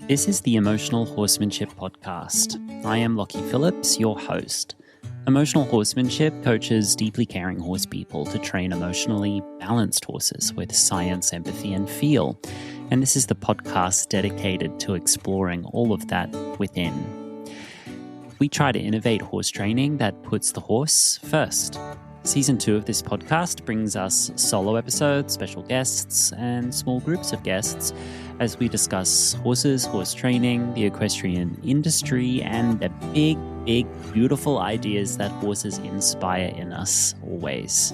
This is the Emotional Horsemanship podcast. I am Lockie Phillips, your host. Emotional Horsemanship coaches deeply caring horse people to train emotionally balanced horses with science, empathy, and feel. And this is the podcast dedicated to exploring all of that within. We try to innovate horse training that puts the horse first. Season 2 of this podcast brings us solo episodes, special guests, and small groups of guests as we discuss horses, horse training, the equestrian industry, and the big, beautiful ideas that horses inspire in us always.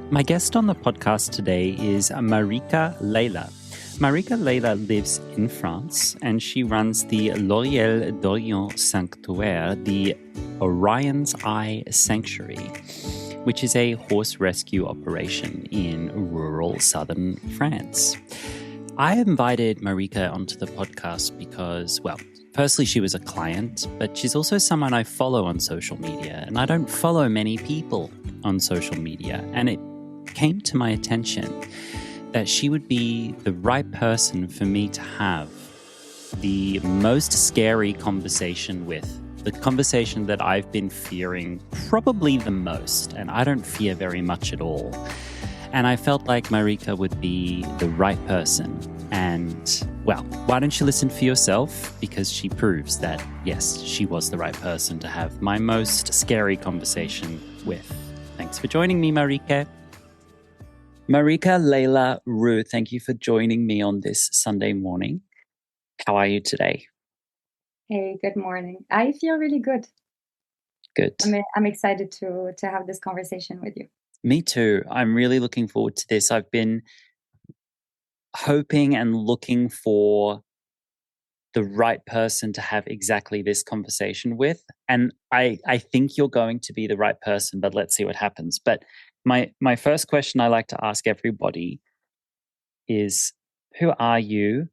My guest on the podcast today is Marika Leila. Marika Leila lives in France, and she runs the L'Oréal d'Orient Sanctuaire, the Orion's Eye Sanctuary, which is a horse rescue operation in rural southern France. I invited Marika onto the podcast because, well, firstly, she was a client, but she's also someone I follow on social media, and I don't follow many people on social media. And it came to my attention that she would be the right person for me to have the most scary conversation with, the conversation that I've been fearing probably the most, and I don't fear very much at all. And I felt like Marika would be the right person. And, well, why don't you listen for yourself? Because she proves that, yes, she was the right person to have my most scary conversation with. Thanks for joining me, Marika. Marika Leila Roux, thank you for joining me on this Sunday morning. How are you today? Hey, good morning. I feel really good. Good. I'm excited to have this conversation with you. Me too. I'm really looking forward to this. I've been hoping and looking for the right person to have exactly this conversation with. And I think you're going to be the right person, but let's see what happens. But my first question I like to ask everybody is, who are you?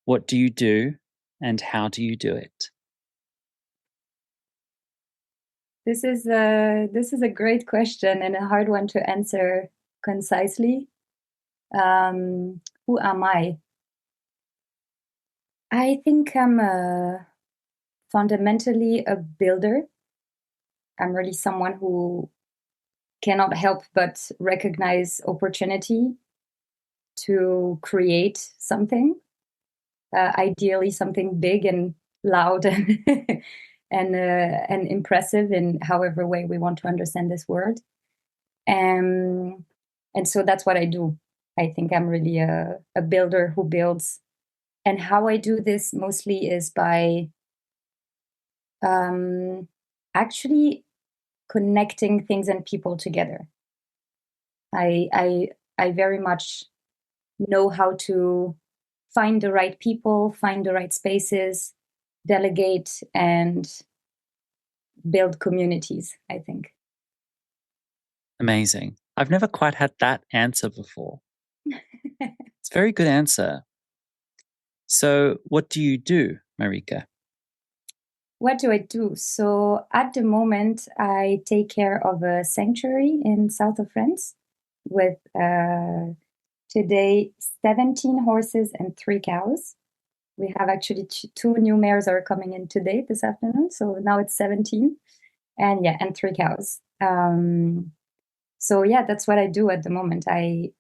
What do you do? And how do you do it? This is a great question and a hard one to answer concisely. Who am I? I think I'm fundamentally a builder. I'm really someone who cannot help but recognize opportunity to create something, ideally something big and loud and and impressive in however way we want to understand this word. And so that's what I do. I think I'm really a builder who builds. And how I do this mostly is by actually connecting things and people together. I very much know how to find the right people, find the right spaces, delegate, and build communities, I think. Amazing. I've never quite had that answer before. It's a very good answer. So what do you do, Marika? What do I do? So at the moment, I take care of a sanctuary in south of France with today 17 horses and 3 cows. We have actually 2 new mares are coming in today, this afternoon. So now it's 17 and 3 cows. So yeah, that's what I do at the moment. I'm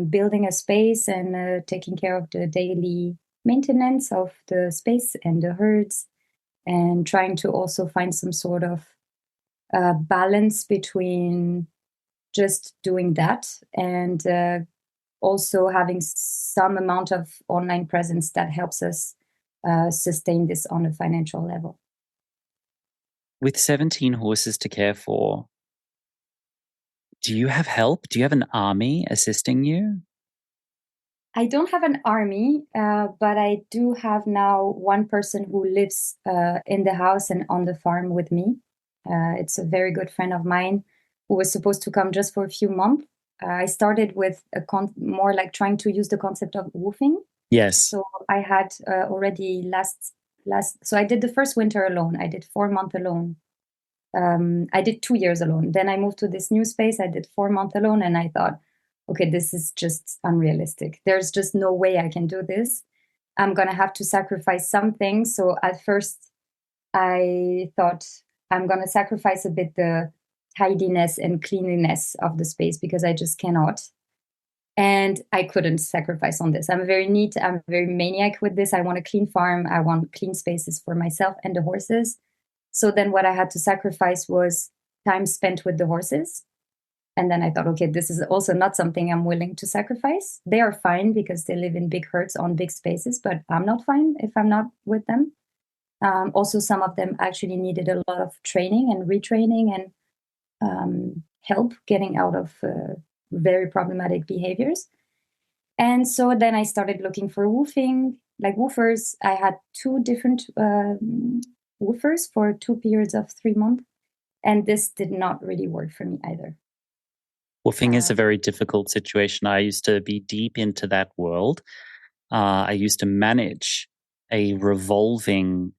building a space and taking care of the daily maintenance of the space and the herds, and trying to also find some sort of balance between just doing that and also having some amount of online presence that helps us sustain this on a financial level. With 17 horses to care for, do you have help? Do you have an army assisting you? I don't have an army, but I do have now one person who lives in the house and on the farm with me. It's a very good friend of mine who was supposed to come just for a few months. I started with more like trying to use the concept of woofing. Yes. So I had already last. So I did the first winter alone. I did 4 months alone. I did 2 years alone. Then I moved to this new space. I did 4 months alone, and I thought, okay, this is just unrealistic. There's just no way I can do this. I'm going to have to sacrifice something. So at first, I thought I'm going to sacrifice a bit the tidiness and cleanliness of the space because I just cannot. And I couldn't sacrifice on this. I'm very neat. I'm very maniac with this. I want a clean farm. I want clean spaces for myself and the horses. So then what I had to sacrifice was time spent with the horses. And then I thought, okay, this is also not something I'm willing to sacrifice. They are fine because they live in big herds on big spaces, but I'm not fine if I'm not with them. Also, some of them actually needed a lot of training and retraining and help getting out of very problematic behaviors. And so then I started looking for woofers. I had two different woofers for 2 periods of 3 months. And this did not really work for me either. Woofing is a very difficult situation. I used to be deep into that world. I used to manage a revolving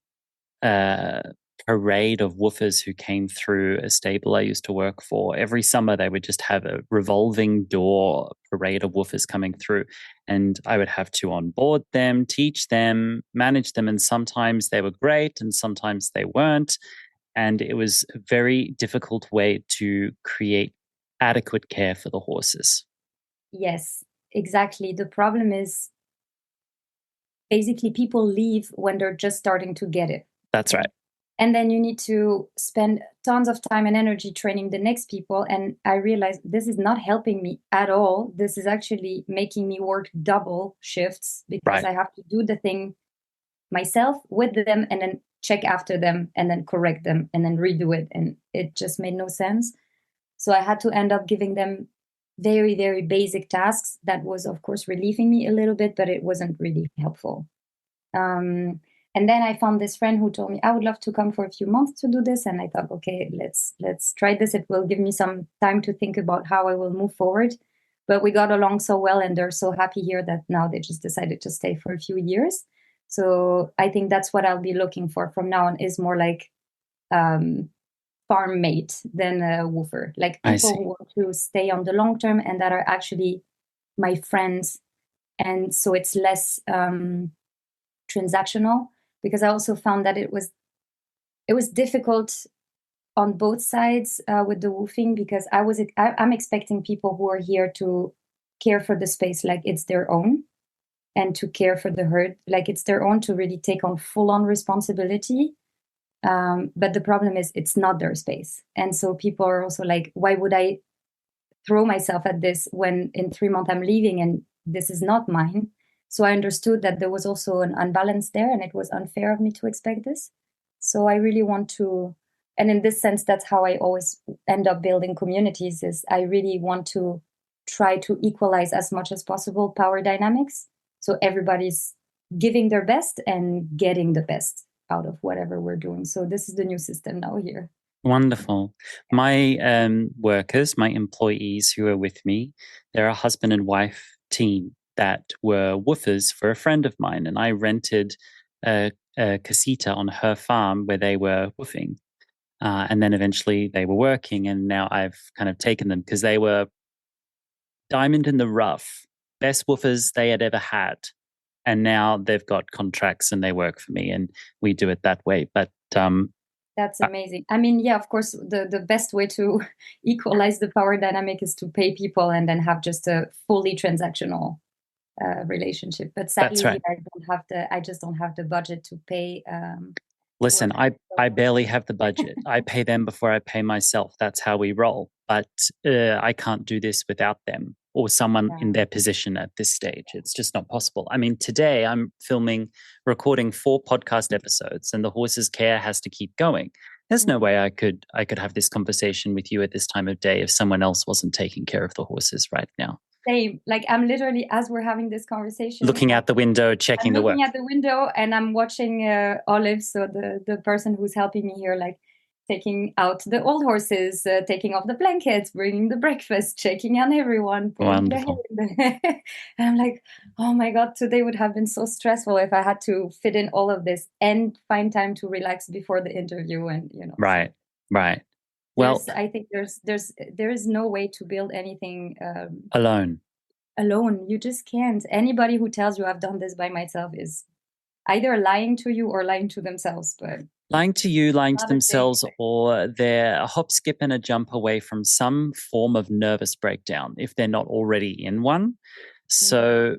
parade of woofers who came through a stable I used to work for. Every summer, they would just have a revolving door parade of woofers coming through. And I would have to onboard them, teach them, manage them. And sometimes they were great and sometimes they weren't. And it was a very difficult way to create adequate care for the horses. Yes, exactly. The problem is basically people leave when they're just starting to get it. That's right. And then you need to spend tons of time and energy training the next people. And I realized this is not helping me at all. This is actually making me work double shifts because I have to do the thing myself with them and then check after them and then correct them and then redo it. And it just made no sense. So I had to end up giving them very, very basic tasks. That was, of course, relieving me a little bit, but it wasn't really helpful. And then I found this friend who told me, I would love to come for a few months to do this. And I thought, okay, let's try this. It will give me some time to think about how I will move forward. But we got along so well and they're so happy here that now they just decided to stay for a few years. So I think that's what I'll be looking for from now on, is more like farm mate than a woofer. Like people who want to stay on the long term and that are actually my friends. And so it's less transactional, because I also found that it was difficult on both sides with the woofing, because I'm expecting people who are here to care for the space like it's their own, and to care for the herd like it's their own, to really take on full-on responsibility. But the problem is it's not their space. And so people are also like, why would I throw myself at this when in 3 months I'm leaving and this is not mine? So I understood that there was also an unbalance there, and it was unfair of me to expect this. So I really want to, and in this sense, that's how I always end up building communities, is I really want to try to equalize as much as possible power dynamics. So everybody's giving their best and getting the best out of whatever we're doing. So this is the new system now here. Wonderful. My workers, my employees who are with me, they're a husband and wife team that were woofers for a friend of mine. And I rented a casita on her farm where they were woofing. And then eventually they were working. And now I've kind of taken them because they were diamond in the rough, best woofers they had ever had. And now they've got contracts and they work for me, and we do it that way. But that's amazing. I mean, yeah, of course, the best way to equalize the power dynamic is to pay people and then have just a fully transactional relationship. But sadly, right. I just don't have the budget to pay. Listen, I barely have the budget. I pay them before I pay myself. That's how we roll. But I can't do this without them or someone in their position at this stage. It's just not possible. I mean, today I'm recording 4 podcast episodes, and the horse's care has to keep going. There's no way I could have this conversation with you at this time of day if someone else wasn't taking care of the horses right now. Same. Like, I'm literally, as we're having this conversation, looking out the window, checking the work. Looking at the window, and I'm watching Olive, so the person who's helping me here, like taking out the old horses, taking off the blankets, bringing the breakfast, checking on everyone. Wonderful. And I'm like, oh my God, today would have been so stressful if I had to fit in all of this and find time to relax before the interview. And Right. Well, I think there is no way to build anything alone. alone. You just can't. Anybody who tells you I've done this by myself is either lying to you or lying to themselves. But Lying to you, lying to not a thing. themselves, or they're a hop, skip, and a jump away from some form of nervous breakdown if they're not already in one. So,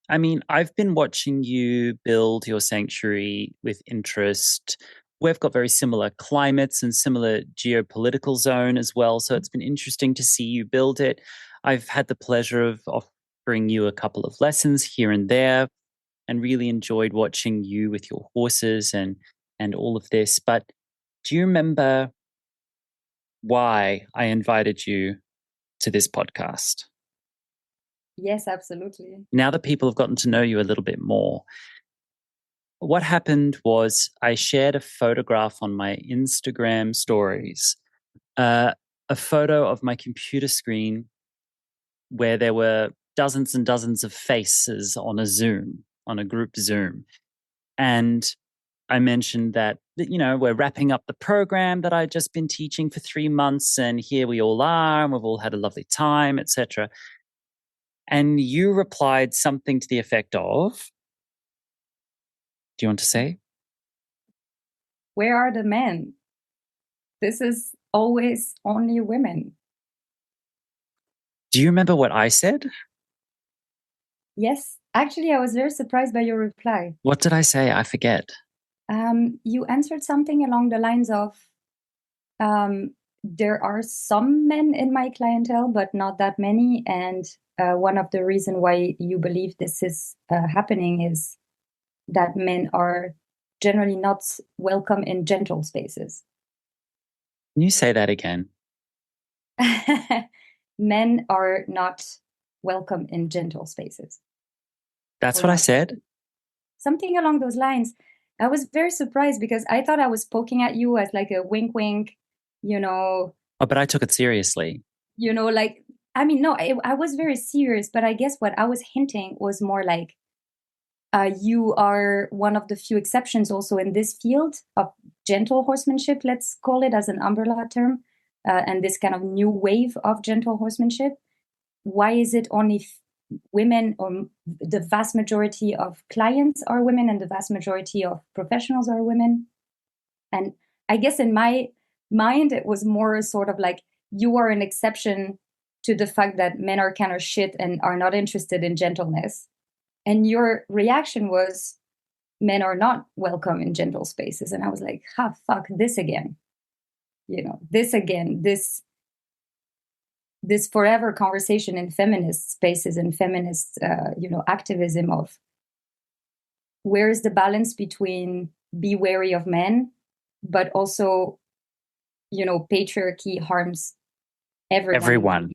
I mean, I've been watching you build your sanctuary with interest. We've got very similar climates and similar geopolitical zone as well. So it's been interesting to see you build it. I've had the pleasure of offering you a couple of lessons here and there and really enjoyed watching you with your horses and all of this. But do you remember why I invited you to this podcast? Yes, absolutely. Now that people have gotten to know you a little bit more, what happened was I shared a photograph on my Instagram stories, a photo of my computer screen where there were dozens and dozens of faces on a Zoom, on a group Zoom. And I mentioned that, you know, we're wrapping up the program that I'd just been teaching for 3 months, and here we all are, and we've all had a lovely time, etc. And you replied something to the effect of, do you want to say? Where are the men? This is always only women. Do you remember what I said? Yes, actually, I was very surprised by your reply. What did I say? I forget. You answered something along the lines of, there are some men in my clientele, but not that many. And one of the reasons why you believe this is happening is that men are generally not welcome in gentle spaces. Can you say that again? Men are not welcome in gentle spaces. That's what I said? Something along those lines. I was very surprised because I thought I was poking at you as like a wink, wink, you know. Oh, but I took it seriously. You know, like, I mean, no, I was very serious, but I guess what I was hinting was more like, you are one of the few exceptions also in this field of gentle horsemanship, let's call it as an umbrella term, and this kind of new wave of gentle horsemanship. Why is it only women, or the vast majority of clients are women and the vast majority of professionals are women? And I guess in my mind, it was more sort of like, you are an exception to the fact that men are kind of shit and are not interested in gentleness. And your reaction was, men are not welcome in gentle spaces. And I was like, fuck, this again. You know, this again, this forever conversation in feminist spaces and feminist, activism of, where is the balance between be wary of men, but also, patriarchy harms everyone.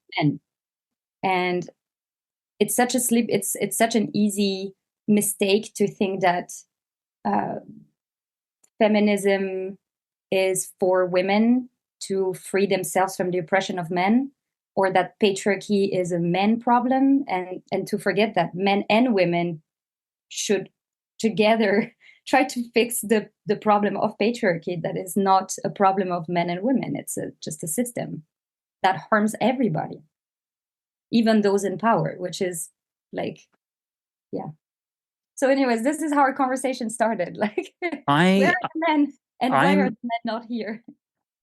And it's such a it's such an easy mistake to think that feminism is for women to free themselves from the oppression of men, or that patriarchy is a men problem, and to forget that men and women should together try to fix the problem of patriarchy. That is not a problem of men and women. It's just a system that harms everybody, even those in power, which is like, yeah. So anyways, this is how our conversation started. Like, where are the men and why are the men not here?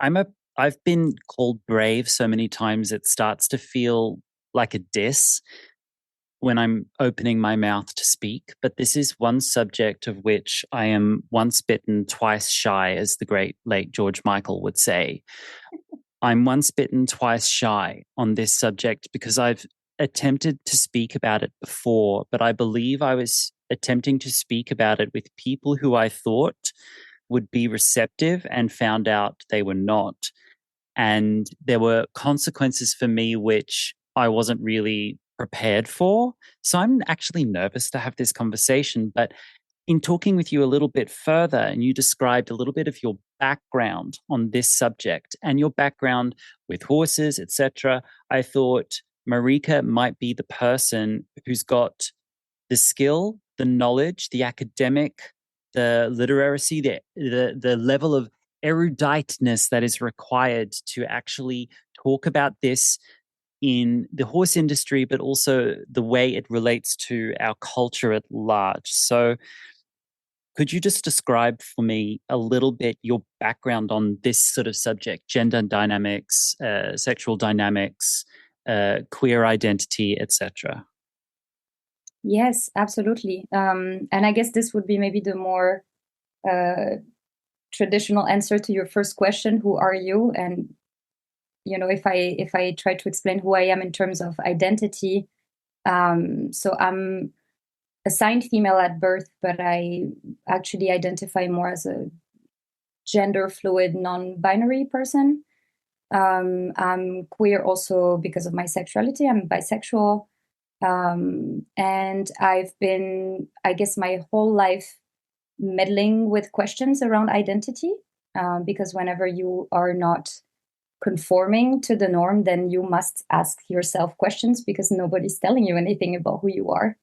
I've been called brave so many times it starts to feel like a diss when I'm opening my mouth to speak. But this is one subject of which I am once bitten, twice shy, as the great late George Michael would say. I'm once bitten, twice shy on this subject because I've attempted to speak about it before, but I believe I was attempting to speak about it with people who I thought would be receptive and found out they were not. And there were consequences for me which I wasn't really prepared for. So I'm actually nervous to have this conversation. But in talking with you a little bit further, and you described a little bit of your background on this subject and your background with horses, etc., I thought Marika might be the person who's got the skill, the knowledge, the academic, the literacy, the level of eruditeness that is required to actually talk about this in the horse industry, but also the way it relates to our culture at large. So could you just describe for me a little bit your background on this sort of subject, gender dynamics, sexual dynamics, queer identity, etc.? Yes, absolutely. And I guess this would be maybe the more traditional answer to your first question: who are you? And if I try to explain who I am in terms of identity, so I'm assigned female at birth, but I actually identify more as a gender fluid, non-binary person. I'm queer also because of my sexuality. I'm bisexual. And I've been, I guess, my whole life meddling with questions around identity, because whenever you are not conforming to the norm, then you must ask yourself questions because nobody's telling you anything about who you are,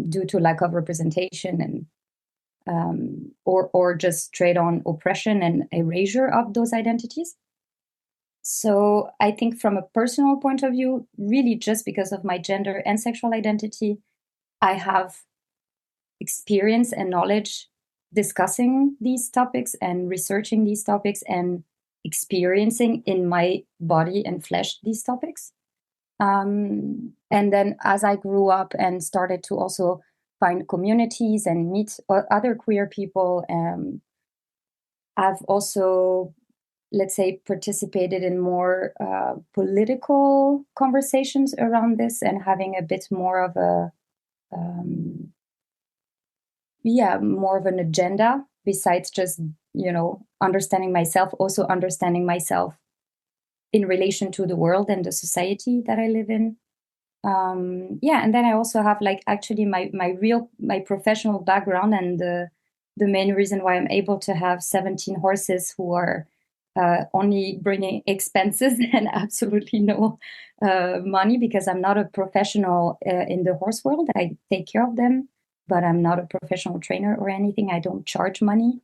due to lack of representation and or just straight on oppression and erasure of those identities. So I think from a personal point of view, really just because of my gender and sexual identity, I have experience and knowledge discussing these topics and researching these topics and experiencing in my body and flesh these topics. And then as I grew up and started to also find communities and meet other queer people, I've also, let's say, participated in more political conversations around this and having a bit more of more of an agenda besides just, understanding myself, also understanding myself in relation to the world and the society that I live in. And then I also have actually my professional background and the main reason why I'm able to have 17 horses who are only bringing expenses and absolutely no money, because I'm not a professional in the horse world. I take care of them, but I'm not a professional trainer or anything. I don't charge money.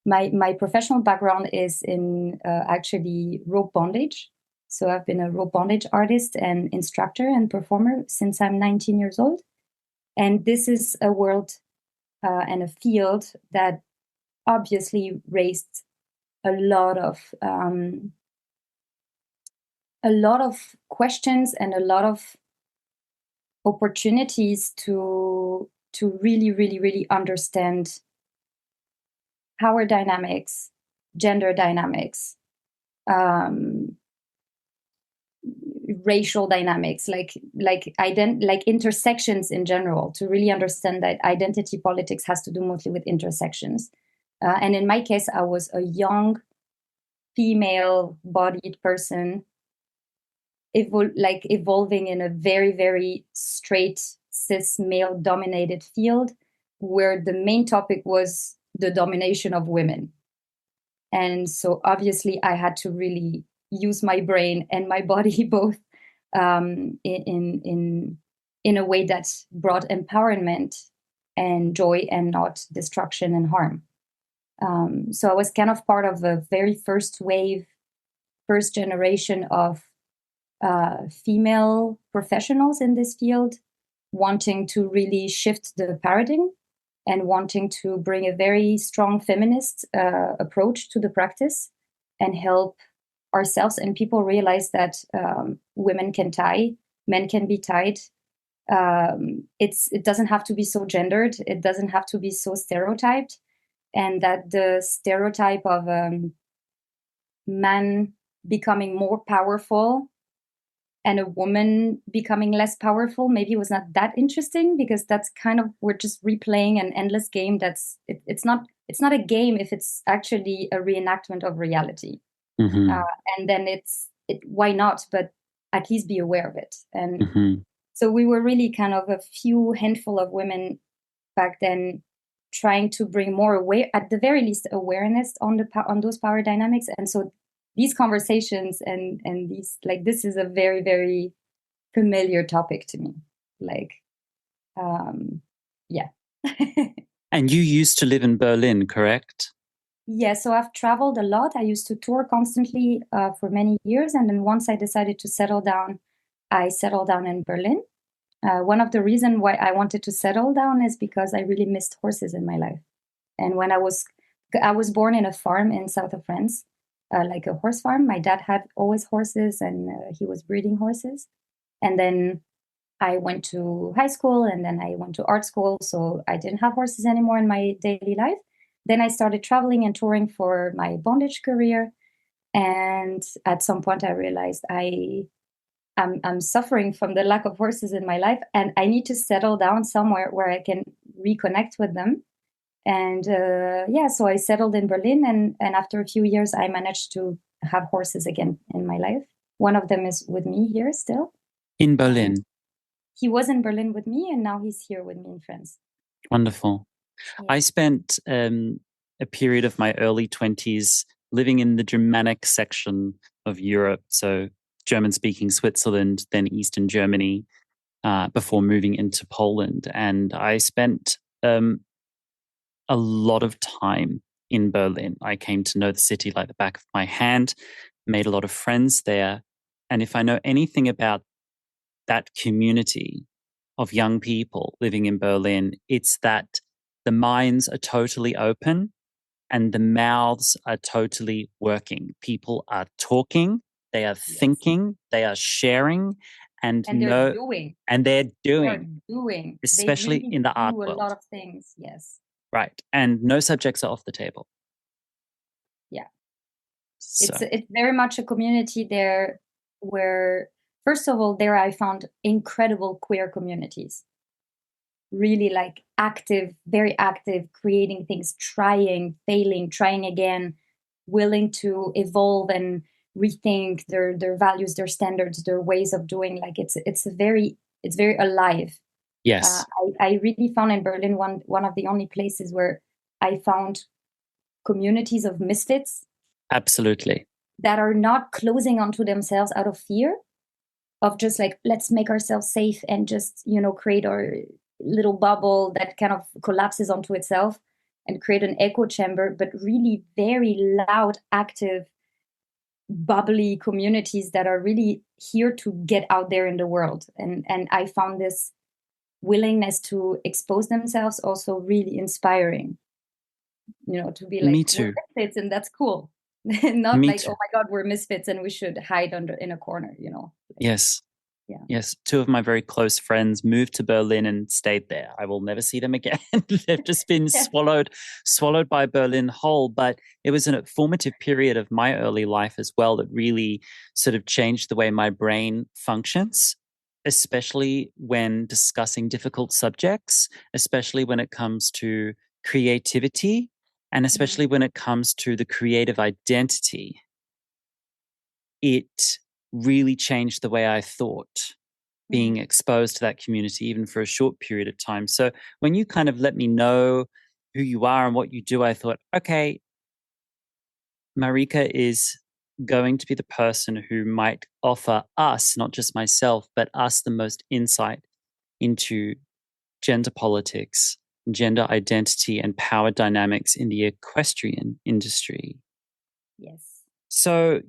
My professional background is in actually rope bondage. So I've been a rope bondage artist and instructor and performer since I'm 19 years old. And this is a world and a field that obviously raised a lot of questions and a lot of opportunities to really, really, really understand power dynamics, gender dynamics, racial dynamics, like intersections in general, to really understand that identity politics has to do mostly with intersections. And in my case, I was a young female-bodied person evolving in a very, very straight, cis, male-dominated field where the main topic was the domination of women. And so obviously I had to really use my brain and my body both in a way that brought empowerment and joy and not destruction and harm. So I was kind of part of a very first wave, first generation of female professionals in this field, wanting to really shift the paradigm and wanting to bring a very strong feminist approach to the practice and help ourselves and people realize that women can tie, men can be tied. It doesn't have to be so gendered. It doesn't have to be so stereotyped. And that the stereotype of man becoming more powerful and a woman becoming less powerful maybe was not that interesting, because that's kind of, we're just replaying an endless game. It's not a game if it's actually a reenactment of reality. Mm-hmm. And then why not? But at least be aware of it. And mm-hmm. So we were really kind of a few handful of women back then, trying to bring more at the very least, awareness on those power dynamics. And so these conversations and these, this is a very, very familiar topic to me. Yeah. And you used to live in Berlin, correct? Yeah, so I've traveled a lot. I used to tour constantly for many years. And then once I decided to settle down, I settled down in Berlin. One of the reasons why I wanted to settle down is because I really missed horses in my life. And I was born in a farm in south of France, like a horse farm. My dad had always horses, and he was breeding horses. And then I went to high school, and then I went to art school. So I didn't have horses anymore in my daily life. Then I started traveling and touring for my bondage career. And at some point, I realized I'm suffering from the lack of horses in my life, and I need to settle down somewhere where I can reconnect with them. And yeah, so I settled in Berlin, and after a few years, I managed to have horses again in my life. One of them is with me here still. In Berlin. He was in Berlin with me, and now he's here with me in France. Wonderful. Yeah. I spent a period of my early 20s living in the Germanic section of Europe, so German-speaking Switzerland, then Eastern Germany, before moving into Poland. And I spent a lot of time in Berlin. I came to know the city like the back of my hand, made a lot of friends there. And if I know anything about that community of young people living in Berlin, it's that the minds are totally open and the mouths are totally working. People are talking, they are thinking, they are sharing, and they're doing. And they're They're doing. doing. Especially they really in the art do a world. lot of things. Yes. Right. And no subjects are off the table. Yeah. So. It's very much a community there where, first of all, there I found incredible queer communities. Really like active, very active, creating things, trying, failing, trying again, willing to evolve and rethink their values, their standards, their ways of doing. Like it's very alive. Yes. I really found in Berlin one of the only places where I found communities of misfits. Absolutely. That are not closing onto themselves out of fear of just like, let's make ourselves safe and just, create our little bubble that kind of collapses onto itself and create an echo chamber, but really very loud, active, bubbly communities that are really here to get out there in the world. And I found this willingness to expose themselves also really inspiring. To be like, Me too. We're misfits and that's cool. Not Me like, too. oh my God, we're misfits and we should hide in a corner, Yes. Yeah. Yes. Two of my very close friends moved to Berlin and stayed there. I will never see them again. They've just been swallowed by Berlin whole. But it was a formative period of my early life as well that really sort of changed the way my brain functions, especially when discussing difficult subjects, especially when it comes to creativity, and especially when it comes to the creative identity. It really changed the way I thought, being exposed to that community, even for a short period of time. So when you kind of let me know who you are and what you do, I thought, okay, Marika is going to be the person who might offer us, not just myself, but us the most insight into gender politics, gender identity, and power dynamics in the equestrian industry. Yes. So,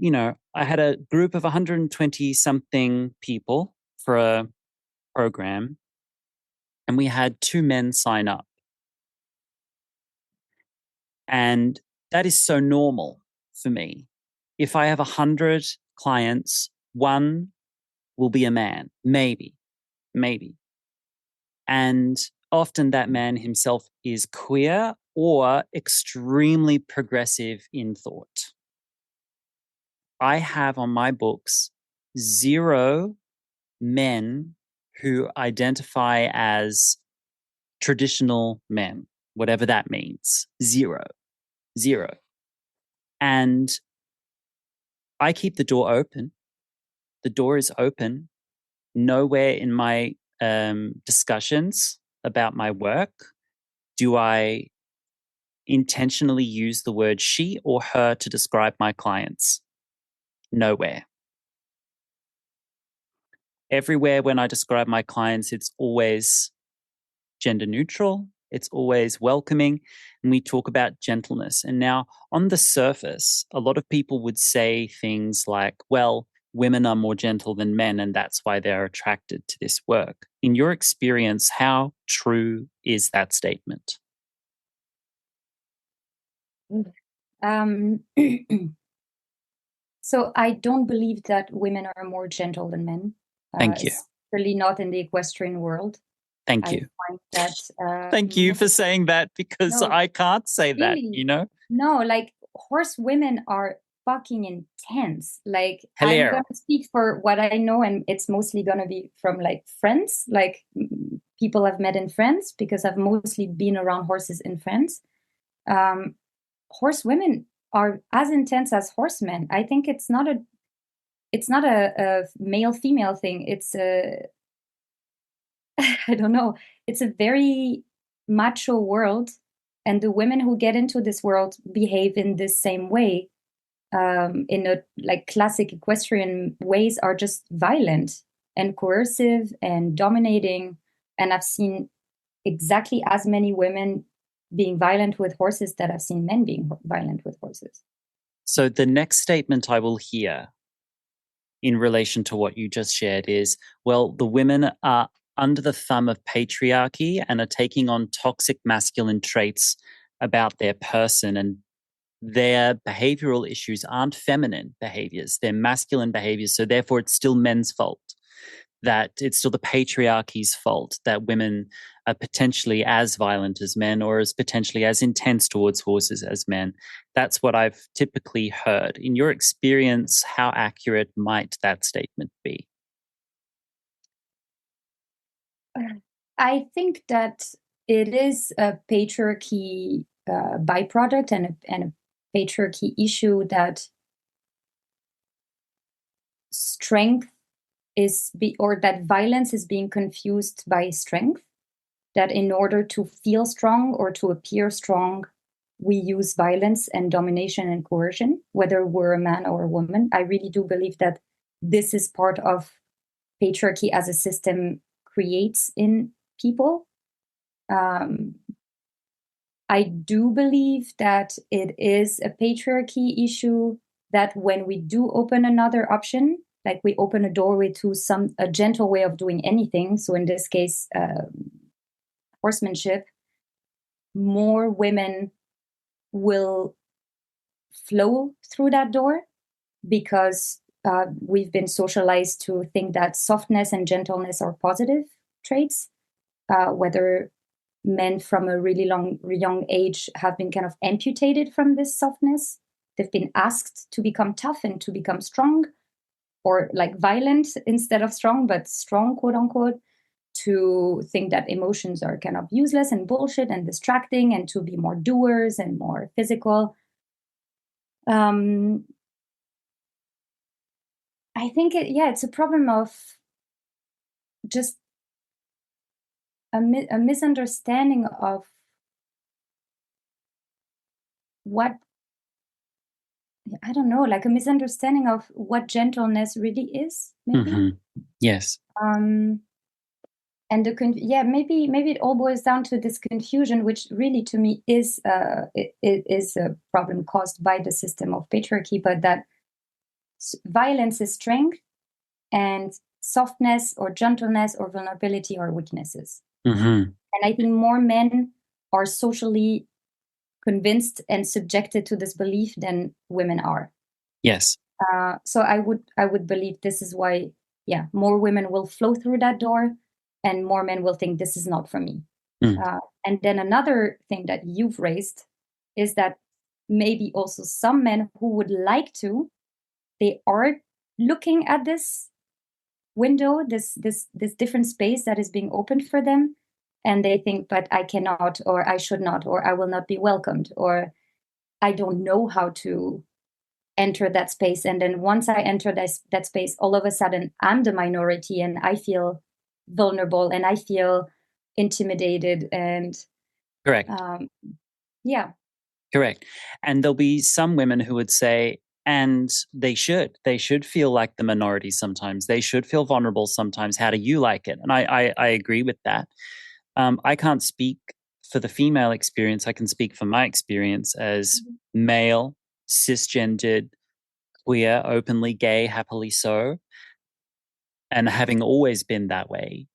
I had a group of 120 something people for a program, and we had 2 men sign up. And that is so normal for me. If I have 100 clients, 1 will be a man, maybe. And often that man himself is queer or extremely progressive in thought. I have on my books 0 men who identify as traditional men, whatever that means. 0. And I keep the door open. The door is open. Nowhere in my discussions about my work do I intentionally use the word she or her to describe my clients. Nowhere. Everywhere when I describe my clients, it's always gender neutral. it's always welcoming, and we talk about gentleness. And now, on the surface, a lot of people would say things like, well, women are more gentle than men, and that's why they're attracted to this work. In your experience, how true is that statement? Um, so I don't believe that women are more gentle than men. Thank you. Especially not in the equestrian world. Thank you. I find that. Thank you for saying that, because I can't say that, really, you know? No, like horse women are fucking intense. Like I'm Hello. gonna speak for what I know, and it's mostly gonna be from like friends, like people I've met in France, because I've mostly been around horses in France. Horse women are as intense as horsemen. I think it's not a male female thing. It's a I don't know. It's a very macho world, and the women who get into this world behave in this same way. In a like classic equestrian ways, are just violent and coercive and dominating. And I've seen exactly as many women being violent with horses that I've seen men being violent with horses. So the next statement I will hear in relation to what you just shared is, well, the women are under the thumb of patriarchy and are taking on toxic masculine traits about their person, and their behavioral issues aren't feminine behaviors, they're masculine behaviors. So therefore, it's still men's fault, that it's still the patriarchy's fault that women are potentially as violent as men, or as potentially as intense towards horses as men. That's what I've typically heard. In your experience, how accurate might that statement be? I think that it is a patriarchy byproduct and a patriarchy issue, that strength or that violence is being confused by strength, that in order to feel strong or to appear strong, we use violence and domination and coercion, whether we're a man or a woman. I really do believe that this is part of patriarchy as a system creates in people. I do believe that it is a patriarchy issue, that when we do open another option, like we open a doorway to a gentle way of doing anything, so in this case, horsemanship, more women will flow through that door, because we've been socialized to think that softness and gentleness are positive traits, whether men from a really young age have been kind of amputated from this softness. They've been asked to become tough and to become strong, or like violent instead of strong, but strong, quote unquote, to think that emotions are kind of useless and bullshit and distracting, and to be more doers and more physical. I think it's a problem of just a misunderstanding of what, I don't know, like a misunderstanding of what gentleness really is, maybe. Mm-hmm. Yes. And maybe it all boils down to this confusion, which really to me is it is a problem caused by the system of patriarchy, but that violence is strength, and softness or gentleness or vulnerability are weaknesses. Mm-hmm. And I think more men are socially convinced and subjected to this belief than women are. Yes. So I would believe this is why, more women will flow through that door, and more men will think this is not for me. And then another thing that you've raised is that maybe also some men who would like to, they are looking at this window, this different space that is being opened for them, and they think, but I cannot, or I should not, or I will not be welcomed, or I don't know how to enter that space. And then once I enter that space, all of a sudden I'm the minority, and I feel vulnerable, and I feel intimidated, and correct. Correct. And there'll be some women who would say, and they should feel like the minority sometimes. They should feel vulnerable sometimes. How do you like it? And I agree with that. I can't speak for the female experience, I can speak from my experience as male, cisgendered, queer, openly gay, happily so, and having always been that way.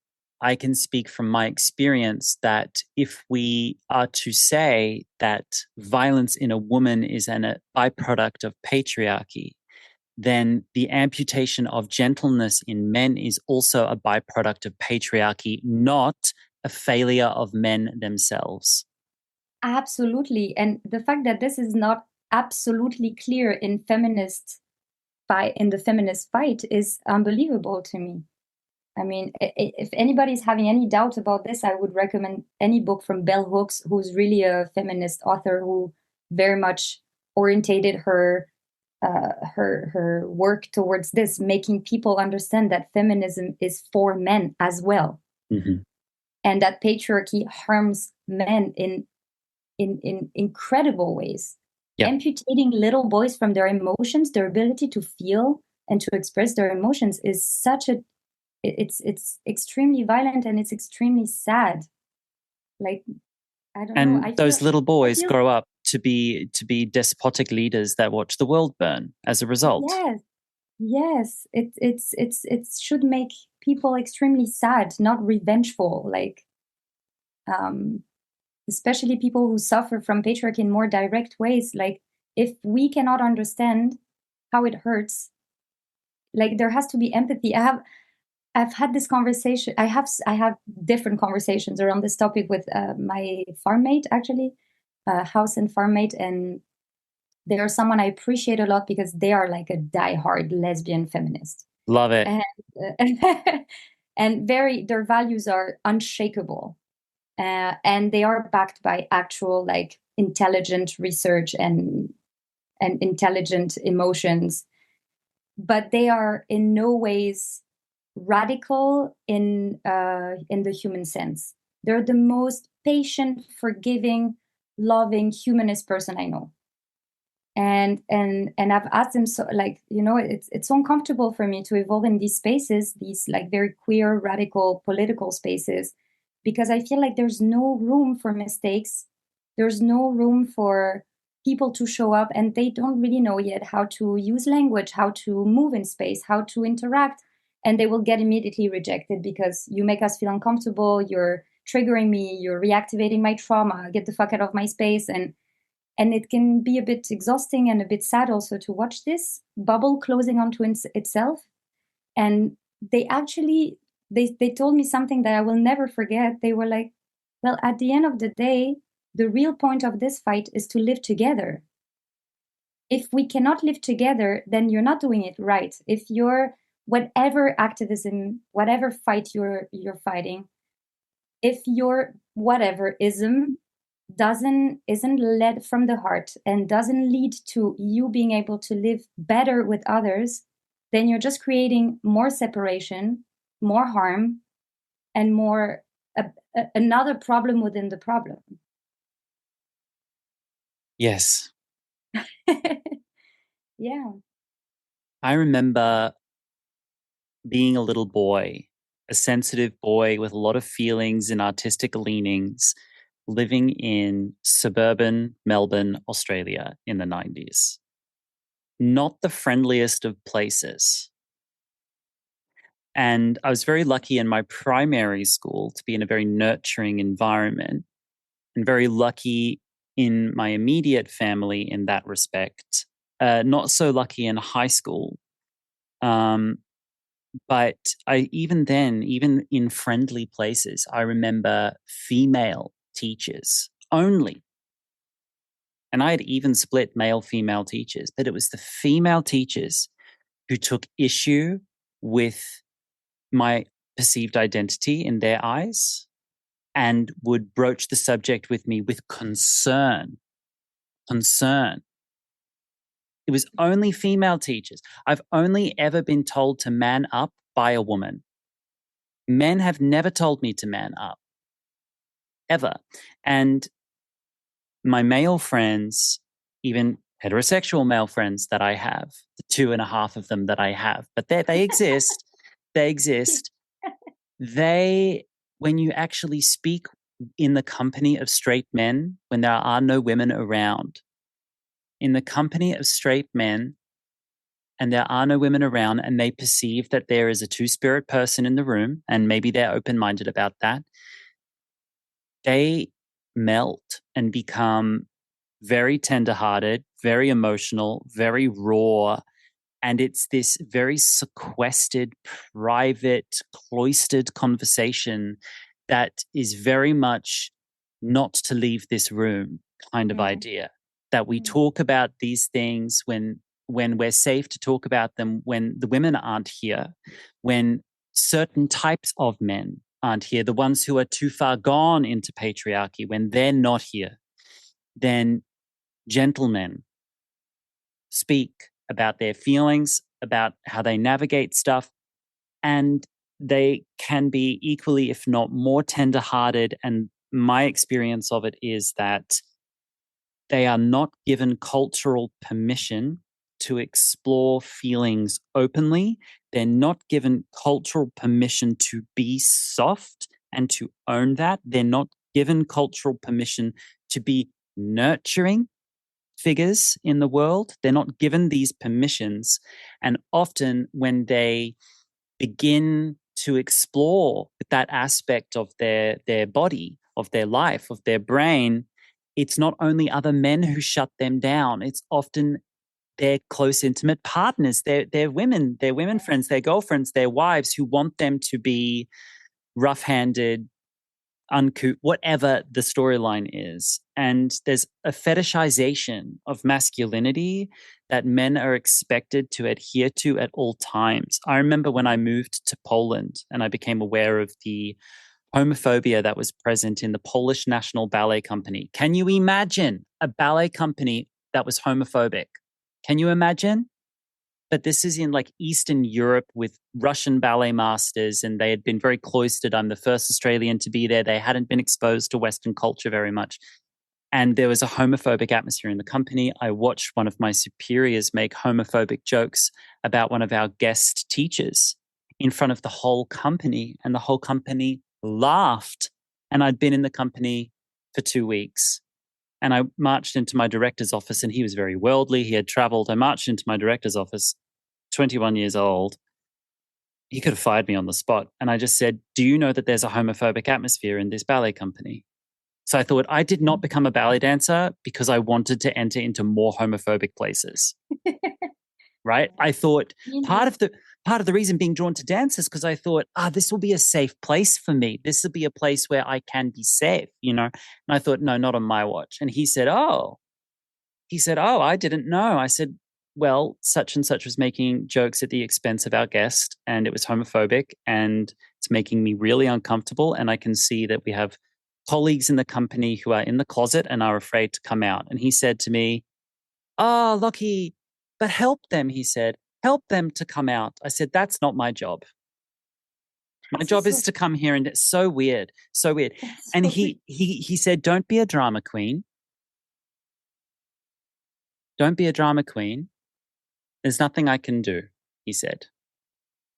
I can speak from my experience that if we are to say that violence in a woman is a byproduct of patriarchy, then the amputation of gentleness in men is also a byproduct of patriarchy, not a failure of men themselves. Absolutely. And the fact that this is not absolutely clear in the feminist fight is unbelievable to me. I mean, if anybody's having any doubt about this, I would recommend any book from Bell Hooks, who's really a feminist author who very much orientated her work towards this, making people understand that feminism is for men as well, and that patriarchy harms men in incredible ways. Yep. Amputating little boys from their emotions, their ability to feel and to express their emotions, is it's extremely violent, and it's extremely sad. Like, I don't know. And those little boys grow up to be despotic leaders that watch the world burn as a result. Yes. It should make people extremely sad, not revengeful. Like, especially people who suffer from patriarchy in more direct ways. Like, if we cannot understand how it hurts, like, there has to be empathy. I've had this conversation. I have different conversations around this topic with my farm mate, actually, house and farm mate, and they are someone I appreciate a lot because they are like a diehard lesbian feminist. Love it. And their values are unshakable, and they are backed by actual, like, intelligent research and intelligent emotions, but they are in no ways radical in the human sense. They're the most patient, forgiving, loving, humanist person I know. And I've asked them, so, like, it's so uncomfortable for me to evolve in these spaces, these like very queer, radical, political spaces, because I feel like there's no room for mistakes. There's no room for people to show up, and they don't really know yet how to use language, how to move in space, how to interact. And they will get immediately rejected because you make us feel uncomfortable, you're triggering me, you're reactivating my trauma, get the fuck out of my space. And it can be a bit exhausting and a bit sad also to watch this bubble closing onto itself. And they actually, they told me something that I will never forget. They were like, well, at the end of the day, the real point of this fight is to live together. If we cannot live together, then you're not doing it right. If you're whatever activism, whatever fight you're fighting, if your whatever ism isn't led from the heart and doesn't lead to you being able to live better with others, then you're just creating more separation, more harm, and more another problem within the problem. Yes. Yeah. I remember being a little boy, a sensitive boy with a lot of feelings and artistic leanings, living in suburban Melbourne, Australia in the 90s. Not the friendliest of places. And I was very lucky in my primary school to be in a very nurturing environment, and very lucky in my immediate family in that respect. Not so lucky in high school. But even in friendly places, I remember female teachers only. And I had even split male-female teachers, but it was the female teachers who took issue with my perceived identity in their eyes and would broach the subject with me with concern. It was only female teachers. I've only ever been told to man up by a woman. Men have never told me to man up, ever. And my male friends, even heterosexual male friends that I have, the 2.5 of them that I have, but they exist. They exist. When you actually speak in the company of straight men when there are no women around. In the company of straight men and there are no women around, and they perceive that there is a two-spirit person in the room, and maybe they're open-minded about that, they melt and become very tender-hearted, very emotional, very raw. And it's this very sequestered, private, cloistered conversation that is very much not to leave this room kind of idea. That we talk about these things when we're safe to talk about them, when the women aren't here, when certain types of men aren't here, the ones who are too far gone into patriarchy, when they're not here, then gentlemen speak about their feelings, about how they navigate stuff, and they can be equally, if not more tender-hearted. And my experience of it is that they are not given cultural permission to explore feelings openly. They're not given cultural permission to be soft and to own that. They're not given cultural permission to be nurturing figures in the world. They're not given these permissions. And often when they begin to explore that aspect of their body, of their life, of their brain, it's not only other men who shut them down, it's often their close, intimate partners, their women friends, their girlfriends, their wives who want them to be rough-handed, uncouth, whatever the storyline is. And there's a fetishization of masculinity that men are expected to adhere to at all times. I remember when I moved to Poland and I became aware of the homophobia that was present in the Polish National Ballet Company. Can you imagine a ballet company that was homophobic? Can you imagine? But this is in like Eastern Europe with Russian ballet masters, and they had been very cloistered. I'm the first Australian to be there. They hadn't been exposed to Western culture very much. And there was a homophobic atmosphere in the company. I watched one of my superiors make homophobic jokes about one of our guest teachers in front of the whole company, and the whole company laughed. And I'd been in the company for 2 weeks. And I marched into my director's office, and he was very worldly. He had traveled. I marched into my director's office, 21 years old. He could have fired me on the spot. And I just said, do you know that there's a homophobic atmosphere in this ballet company? So I thought, I did not become a ballet dancer because I wanted to enter into more homophobic places. Right? I thought part of the reason being drawn to dance is because I thought, this will be a safe place for me. This will be a place where I can be safe, And I thought, no, not on my watch. And he said, I didn't know. I said, well, such and such was making jokes at the expense of our guest, and it was homophobic, and it's making me really uncomfortable. And I can see that we have colleagues in the company who are in the closet and are afraid to come out. And he said to me, Lockie, but help them, he said. Help them to come out. I said, that's not my job. My job is to come here, and it's so weird, so weird. And he said, don't be a drama queen. Don't be a drama queen. There's nothing I can do, he said.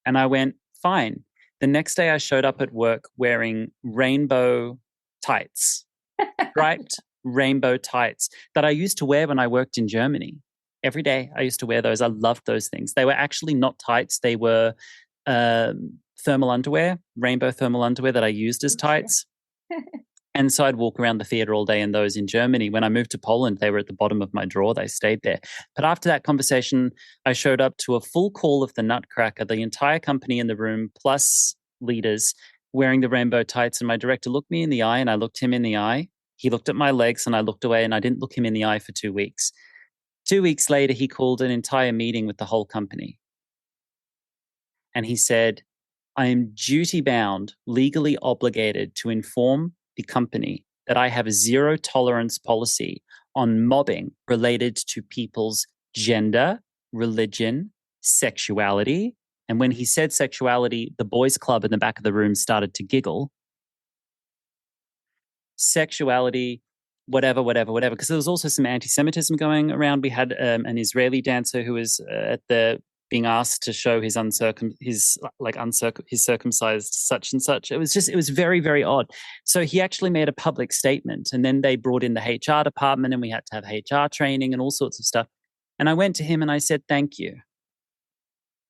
And I went, fine. The next day I showed up at work wearing rainbow tights, striped rainbow tights that I used to wear when I worked in Germany. Every day I used to wear those. I loved those things. They were actually not tights. They were thermal underwear, rainbow thermal underwear that I used as tights. And so I'd walk around the theater all day in those in Germany. When I moved to Poland, they were at the bottom of my drawer. They stayed there. But after that conversation, I showed up to a full call of the Nutcracker, the entire company in the room, plus leaders wearing the rainbow tights. And my director looked me in the eye, and I looked him in the eye. He looked at my legs, and I looked away, and I didn't look him in the eye for 2 weeks. 2 weeks later, he called an entire meeting with the whole company. And he said, I am duty-bound, legally obligated to inform the company that I have a zero tolerance policy on mobbing related to people's gender, religion, sexuality. And when he said sexuality, the boys' club in the back of the room started to giggle. Sexuality, whatever, because there was also some anti-Semitism going around. We had an Israeli dancer who was at the being asked to show his circumcised such and such. It was very, very odd. So he actually made a public statement, and then they brought in the HR department, and we had to have HR training and all sorts of stuff. And I went to him and I said, "Thank you."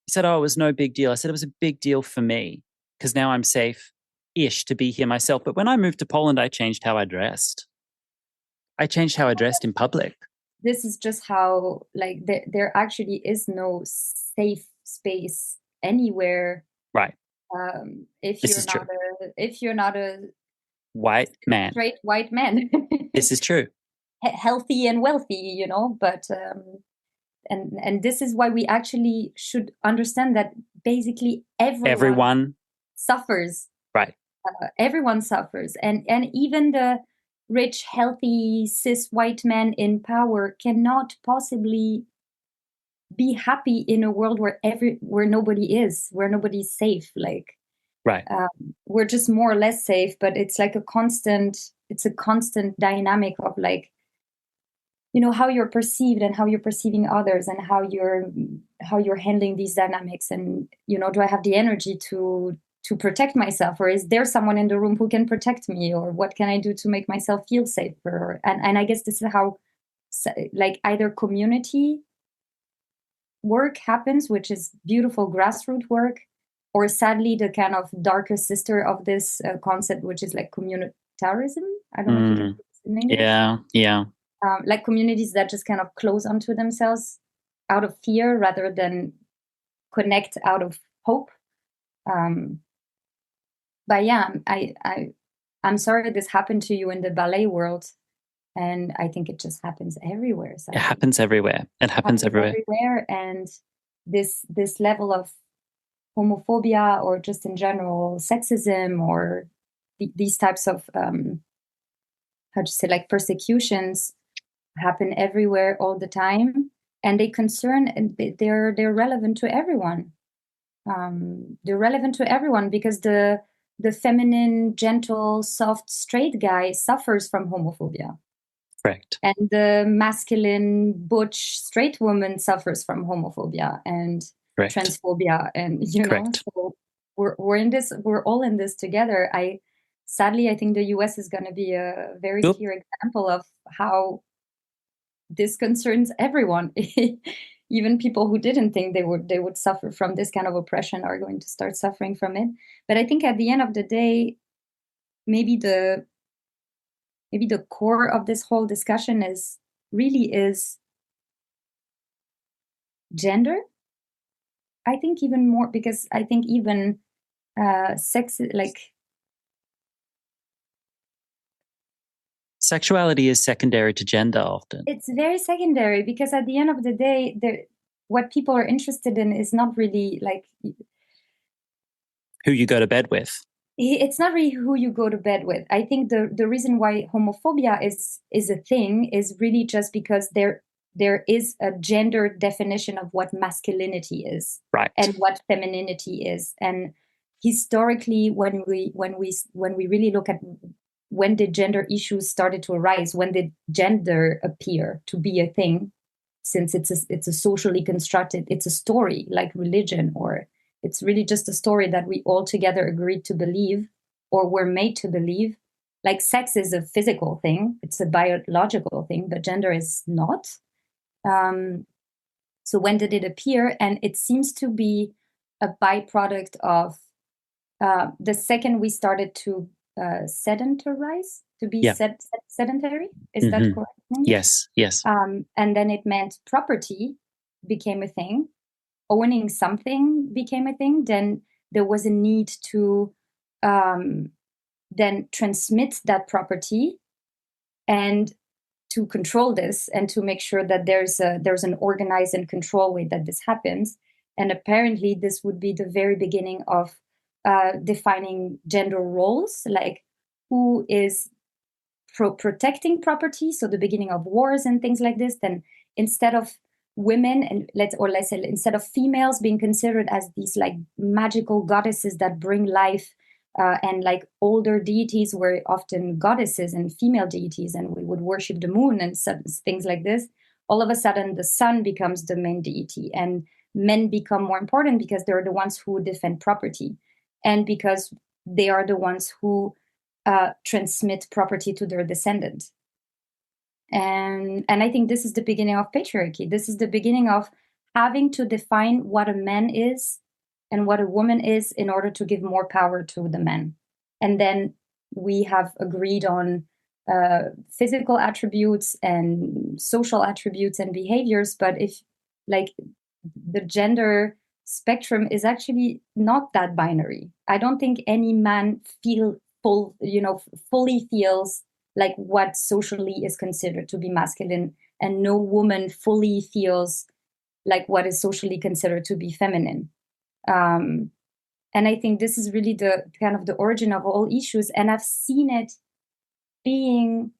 He said, "Oh, it was no big deal." I said, "It was a big deal for me because now I'm safe-ish to be here myself." But when I moved to Poland, I changed how I dressed. I changed how I dressed in public. This is just how, like, there actually is no safe space anywhere. Right. If you're not a white man, straight white man. This is true. Healthy and wealthy, but and this is why we actually should understand that basically everyone suffers. Right. Everyone suffers, and even the rich, healthy, cis white man in power cannot possibly be happy in a world where nobody's safe. Like, right. We're just more or less safe, but it's like a constant dynamic of, like, how you're perceived and how you're perceiving others and how you're handling these dynamics. And, do I have the energy to protect myself, or is there someone in the room who can protect me, or what can I do to make myself feel safer? And I guess this is how, like, either community work happens, which is beautiful grassroots work, or sadly the kind of darker sister of this concept, which is like communitarism. I don't know if you can put this in English. Yeah. Like communities that just kind of close onto themselves out of fear rather than connect out of hope. But yeah, I'm sorry this happened to you in the ballet world, and I think it just happens everywhere. It happens everywhere. It happens everywhere. And this level of homophobia, or just in general sexism, or these types of like persecutions, happen everywhere all the time, and they're relevant to everyone. They're relevant to everyone because the feminine, gentle, soft, straight guy suffers from homophobia. Correct. And the masculine, butch, straight woman suffers from homophobia and Correct. transphobia, and Correct. So we're in this. We're all in this together. Sadly, I think the US is going to be a very clear example of how this concerns everyone. Even people who didn't think they would suffer from this kind of oppression are going to start suffering from it. But I think at the end of the day, maybe the core of this whole discussion is gender. I think even more, because I think even sex, like, sexuality is secondary to gender often. It's very secondary, because at the end of the day, what people are interested in is not really like who you go to bed with. It's not really who you go to bed with. I think the reason why homophobia is a thing is really just because there is a gender definition of what masculinity is, right, and what femininity is. And historically, when we really look at when did gender issues started to arise, when did gender appear to be a thing, since it's a socially constructed, it's a story like religion, or it's really just a story that we all together agreed to believe, or were made to believe. Like, sex is a physical thing, it's a biological thing, but gender is not. So when did it appear? And it seems to be a byproduct of the second we started to sedentarize, to be sedentary. Is that correct? Yes. And then it meant property became a thing. Owning something became a thing. Then there was a need to then transmit that property, and to control this, and to make sure that there's an organized and controlled way that this happens. And apparently this would be the very beginning of defining gender roles, like who is protecting property, so the beginning of wars and things like this. Then instead of women, and let's say instead of females being considered as these like magical goddesses that bring life, and like older deities were often goddesses and female deities, and we would worship the moon and things like this, all of a sudden the sun becomes the main deity, and men become more important because they're the ones who defend property, and because they are the ones who transmit property to their descendants. And I think this is the beginning of patriarchy. This is the beginning of having to define what a man is and what a woman is in order to give more power to the men. And then we have agreed on physical attributes and social attributes and behaviors. But if, like, the gender spectrum is actually not that binary. I don't think any man fully feels like what socially is considered to be masculine, and no woman fully feels like what is socially considered to be feminine. And I think this is really the kind of the origin of all issues. And I've seen it being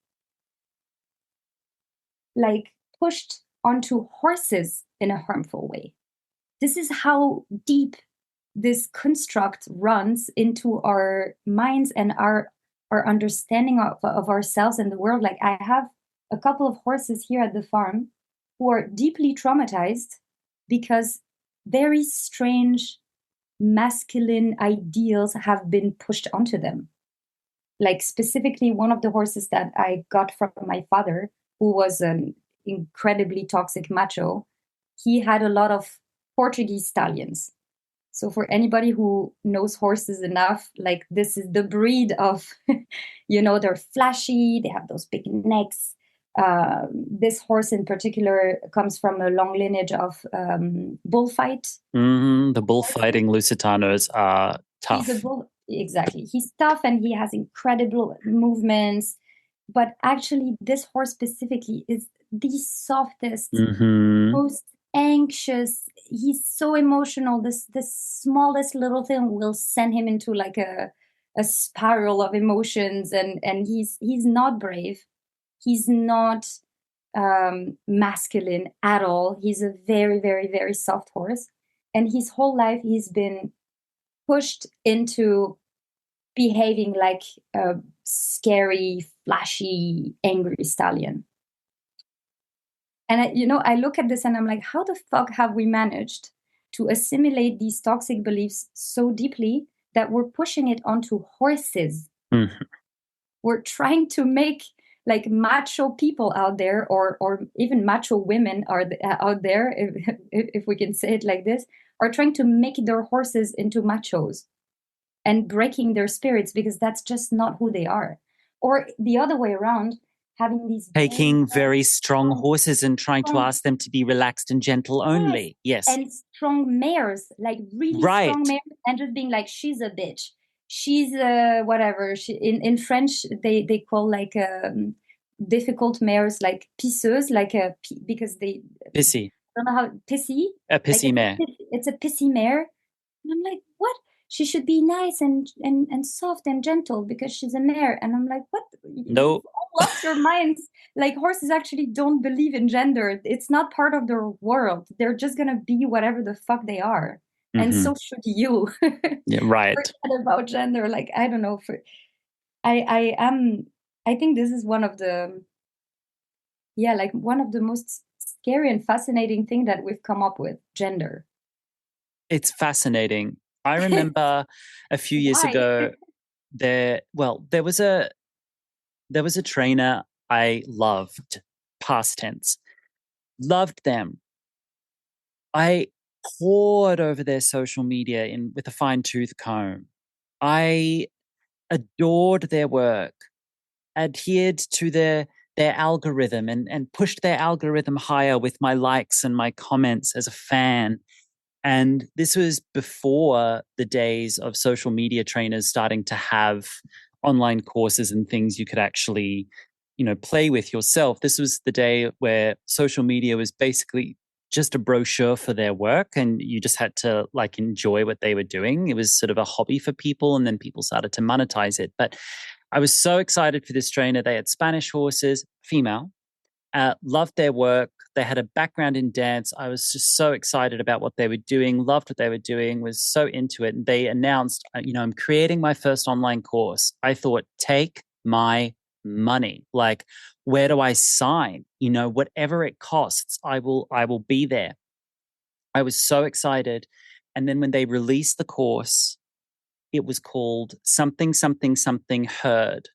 like pushed onto horses in a harmful way. This is how deep this construct runs into our minds and our understanding of ourselves and the world. Like, I have a couple of horses here at the farm who are deeply traumatized because very strange masculine ideals have been pushed onto them. Like, specifically, one of the horses that I got from my father, who was an incredibly toxic macho, he had a lot of Portuguese stallions. So for anybody who knows horses enough, like, this is the breed of, they're flashy, they have those big necks. This horse in particular comes from a long lineage of bullfight. The bullfighting Lusitanos are tough. Exactly. He's tough and he has incredible movements. But actually, this horse specifically is the softest, most anxious. He's so emotional. This smallest little thing will send him into like a spiral of emotions, and he's not brave. He's not masculine at all. He's a very, very, very soft horse, and his whole life he's been pushed into behaving like a scary, flashy, angry stallion. And I look at this and I'm like, how the fuck have we managed to assimilate these toxic beliefs so deeply that we're pushing it onto horses? Mm-hmm. We're trying to make like macho people out there, or even macho women are out there, if we can say it like this, are trying to make their horses into machos and breaking their spirits because that's just not who they are. Or the other way around, having these taking very strong horses and trying to ask them to be relaxed and gentle only. Yes. And strong mares, like really strong mares, and just being like, she's a bitch. She's whatever. In French, they call like difficult mares like pisseuses, like because they pissy. I don't know how pissy. A pissy like mare. It's a pissy mare. And I'm like, what? She should be nice and soft and gentle because she's a mare. And I'm like, what? No. You've all lost your minds. Like, horses actually don't believe in gender. It's not part of their world. They're just going to be whatever the fuck they are. Mm-hmm. And so should you. Yeah, right. Forget about gender. Like, I don't know. I think this is one of the most scary and fascinating thing that we've come up with, gender. It's fascinating. I remember a few years ago, there was a trainer I loved, past tense, loved them. I pored over their social media with a fine-tooth comb. I adored their work, adhered to their algorithm and pushed their algorithm higher with my likes and my comments as a fan. And this was before the days of social media trainers starting to have online courses and things you could actually, play with yourself. This was the day where social media was basically just a brochure for their work, and you just had to like enjoy what they were doing. It was sort of a hobby for people, and then people started to monetize it. But I was so excited for this trainer. They had Spanish horses, female. Loved their work. They had a background in dance. I was just so excited about what they were doing, loved what they were doing, was so into it. And they announced, I'm creating my first online course. I thought, take my money. Like, where do I sign? Whatever it costs, I will be there. I was so excited. And then when they released the course, it was called something, something, something herd.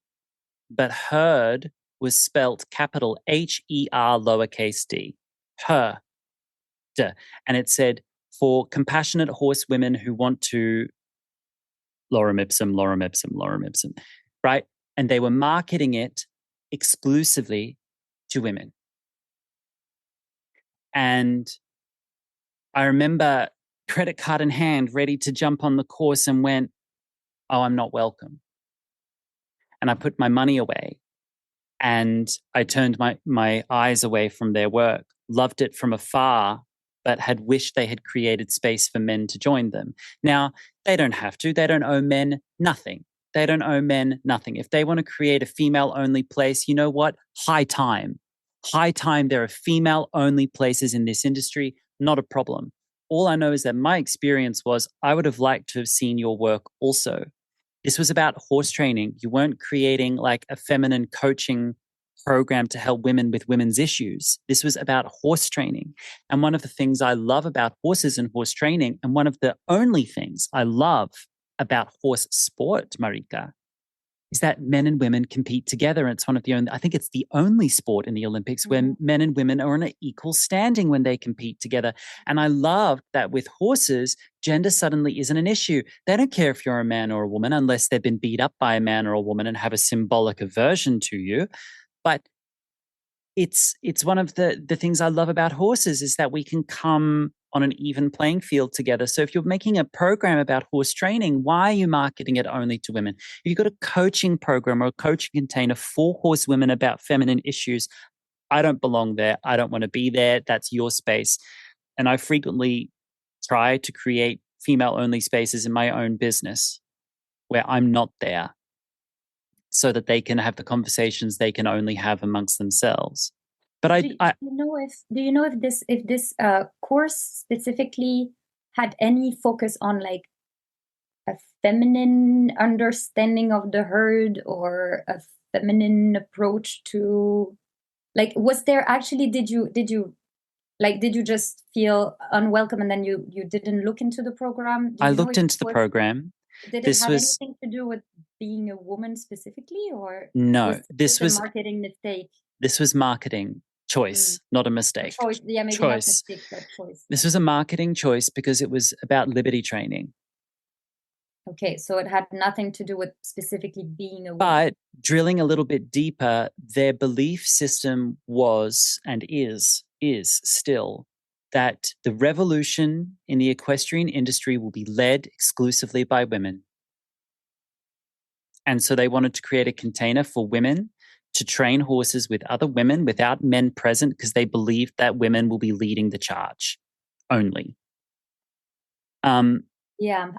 But herd was spelt capital H-E-R lowercase d. Her. And it said, for compassionate horse women who want to lorem ipsum, lorem ipsum, lorem ipsum, right? And they were marketing it exclusively to women. And I remember credit card in hand, ready to jump on the course and went, oh, I'm not welcome. And I put my money away and I turned my eyes away from their work, loved it from afar, but had wished they had created space for men to join them. Now, they don't have to. They don't owe men nothing. They don't owe men nothing. If they want to create a female-only place, you know what? High time. High time there are female-only places in this industry. Not a problem. All I know is that my experience was I would have liked to have seen your work also. This was about horse training. You weren't creating like a feminine coaching program to help women with women's issues. This was about horse training. And one of the things I love about horses and horse training, and one of the only things I love about horse sport, Marika, is that men and women compete together. And it's one of the only, I think it's the only sport in the Olympics where men and women are on an equal standing when they compete together. And I love that with horses, gender suddenly isn't an issue. They don't care if you're a man or a woman unless they've been beat up by a man or a woman and have a symbolic aversion to you. But it's one of the things I love about horses is that we can come on an even playing field together. So if you're making a program about horse training, why are you marketing it only to women? If you've got a coaching program or a coaching container for horse women about feminine issues, I don't belong there. I don't want to be there. That's your space. And I frequently try to create female-only spaces in my own business where I'm not there, so that they can have the conversations they can only have amongst themselves. But do you know if this course specifically had any focus on like a feminine understanding of the herd or a feminine approach to, like, was there actually, did you just feel unwelcome and then you didn't look into the program? I looked into the program. Did it have anything to do with being a woman specifically, or no? This was a marketing mistake. This was marketing choice, not a mistake. Choice, yeah, maybe not mistake, but choice. This was a marketing choice because it was about liberty training. Okay, so it had nothing to do with specifically being a woman. But drilling a little bit deeper, their belief system was and is still that the revolution in the equestrian industry will be led exclusively by women. And so they wanted to create a container for women to train horses with other women without men present, because they believed that women will be leading the charge only. Yeah,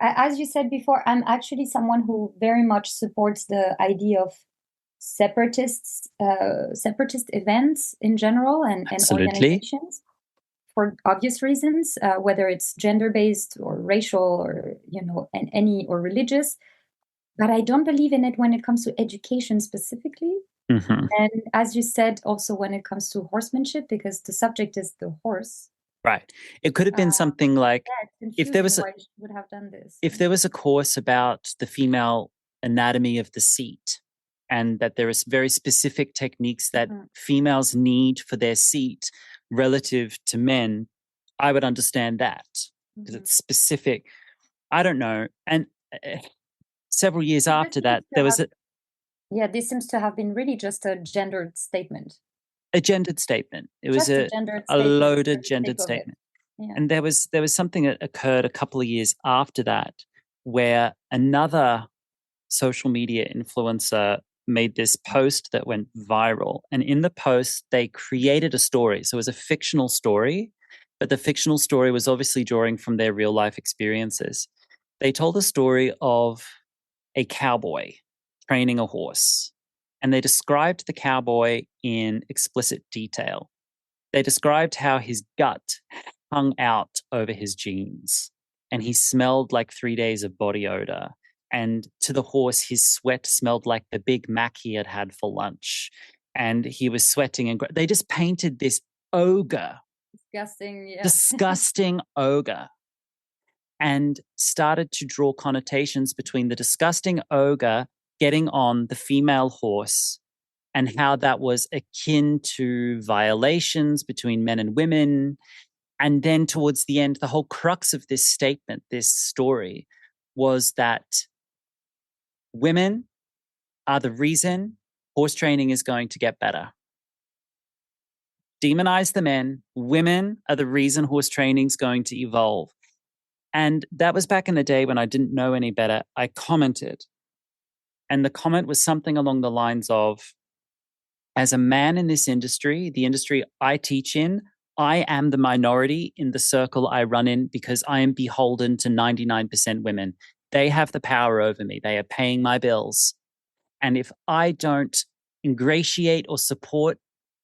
as you said before, I'm actually someone who very much supports the idea of separatist events in general and organizations for obvious reasons, whether it's gender-based or racial or or religious. But I don't believe in it when it comes to education specifically. Mm-hmm. And as you said, also when it comes to horsemanship, because the subject is the horse. Right. It could have been something like, if there was would have done this. If there was a course about the female anatomy of the seat, and that there is very specific techniques that females need for their seat relative to men, I would understand that because it's specific. I don't know. And several years after that, there was this seems to have been really just a gendered statement. A gendered statement. It was a loaded gendered statement. Yeah. And there was something that occurred a couple of years after that where another social media influencer made this post that went viral. And in the post, they created a story. So it was a fictional story, but the fictional story was obviously drawing from their real life experiences. They told a story of a cowboy training a horse. And they described the cowboy in explicit detail. They described how his gut hung out over his jeans and he smelled like 3 days of body odor. And to the horse, his sweat smelled like the Big Mac he had had for lunch. And he was sweating. And they just painted this ogre disgusting, yeah. disgusting ogre, and started to draw connotations between the disgusting ogre getting on the female horse and how that was akin to violations between men and women. And then towards the end, the whole crux of this statement, this story, was that women are the reason horse training is going to get better. Demonize the men. Women are the reason horse training is going to evolve. And that was back in the day when I didn't know any better. I commented. And the comment was something along the lines of, as a man in this industry, the industry I teach in, I am the minority in the circle I run in because I am beholden to 99% women. They have the power over me. They are paying my bills. And if I don't ingratiate or support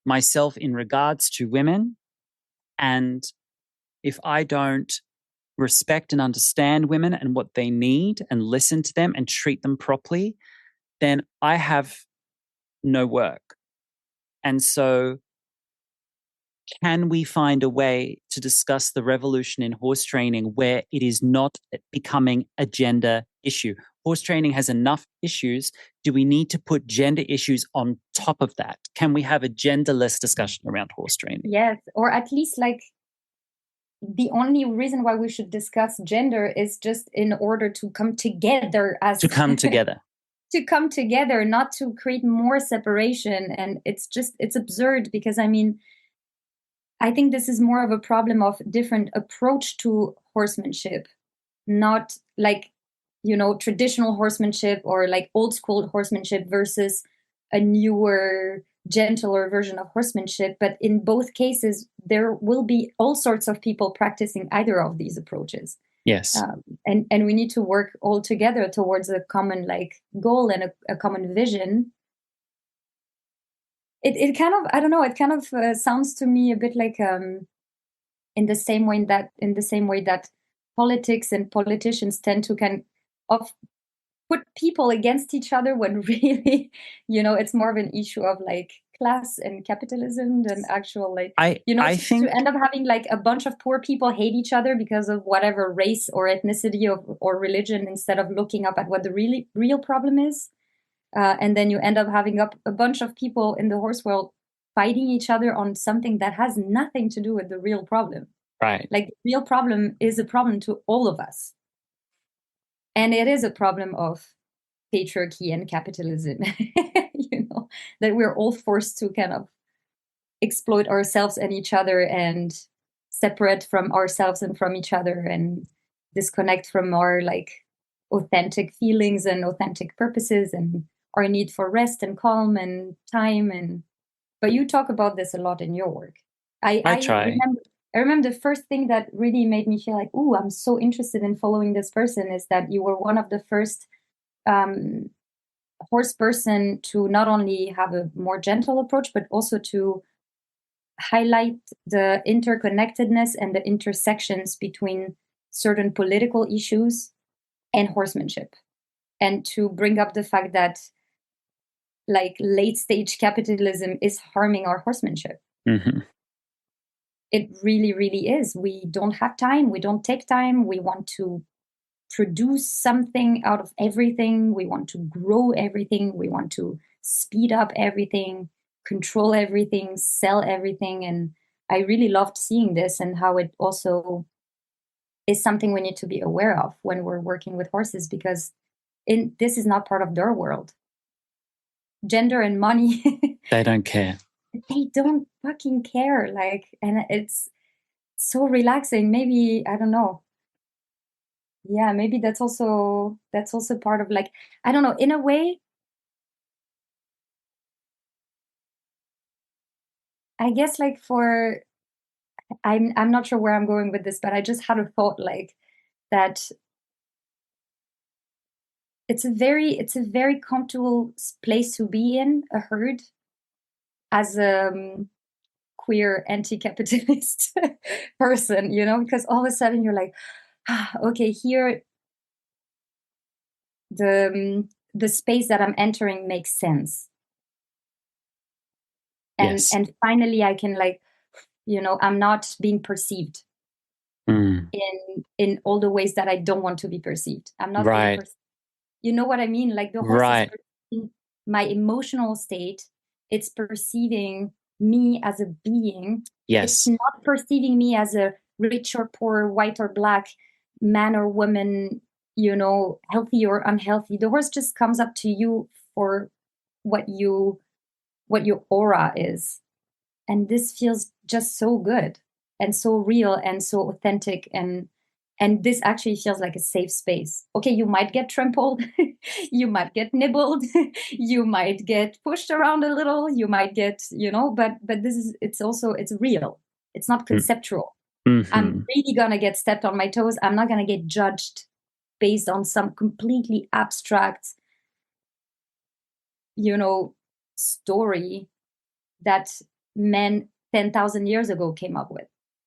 myself in regards to women, and if I don't respect and understand women and what they need and listen to them and treat them properly, then I have no work. And so, can we find a way to discuss the revolution in horse training where it is not becoming a gender issue? Horse training has enough issues. Do we need to put gender issues on top of that? Can we have a genderless discussion around horse training? Yes, or at least like the only reason why we should discuss gender is just in order to come together as To come together. to come together, not to create more separation. And it's absurd because, I mean, I think this is more of a problem of different approach to horsemanship, not like, traditional horsemanship or like old school horsemanship versus a newer, gentler version of horsemanship. But in both cases, there will be all sorts of people practicing either of these approaches. Yes. And we need to work all together towards a common like goal and a common vision. It kind of, I don't know, it kind of sounds to me a bit like in the same way that politics and politicians tend to kind of put people against each other when really, it's more of an issue of like class and capitalism than actual like, I think to end up having like a bunch of poor people hate each other because of whatever race or ethnicity or religion instead of looking up at what the really real problem is. And then you end up having a bunch of people in the horse world fighting each other on something that has nothing to do with the real problem. Right. Like the real problem is a problem to all of us. And it is a problem of patriarchy and capitalism, that we're all forced to kind of exploit ourselves and each other and separate from ourselves and from each other and disconnect from our like authentic feelings and authentic purposes and our need for rest and calm and time. But you talk about this a lot in your work. I try. I remember the first thing that really made me feel like, ooh, I'm so interested in following this person is that you were one of the first horse person to not only have a more gentle approach, but also to highlight the interconnectedness and the intersections between certain political issues and horsemanship. And to bring up the fact that like late stage capitalism is harming our horsemanship. Mm-hmm. It really, really is. We don't have time. We don't take time. We want to produce something out of everything. We want to grow everything. We want to speed up everything, control everything, sell everything. And I really loved seeing this and how it also is something we need to be aware of when we're working with horses, because this is not part of their world. Gender and money. They don't care. They don't fucking care. Like, and it's so relaxing. Maybe, I don't know. Yeah, maybe that's also part of like, I don't know, in a way, I guess like I'm not sure where I'm going with this, but I just had a thought like that it's a very comfortable place to be in a herd as a queer anti-capitalist person, because all of a sudden you're like, okay, here the space that I'm entering makes sense. And Yes. and finally I can like, I'm not being perceived in all the ways that I don't want to be perceived. I'm not being Right. perceived. You know what I mean? Like the horse is Right. perceiving my emotional state. It's perceiving me as a being. It's Yes. not perceiving me as a rich or poor, white or black, man or woman, healthy or unhealthy. The horse just comes up to you for what your aura is. And this feels just so good and so real and so authentic, and this actually feels like a safe space. Okay, you might get trampled, you might get nibbled, you might get pushed around a little, you might get, but it's real. It's not conceptual. I'm really gonna get stepped on my toes. I'm not gonna get judged based on some completely abstract, story that men 10,000 years ago came up with,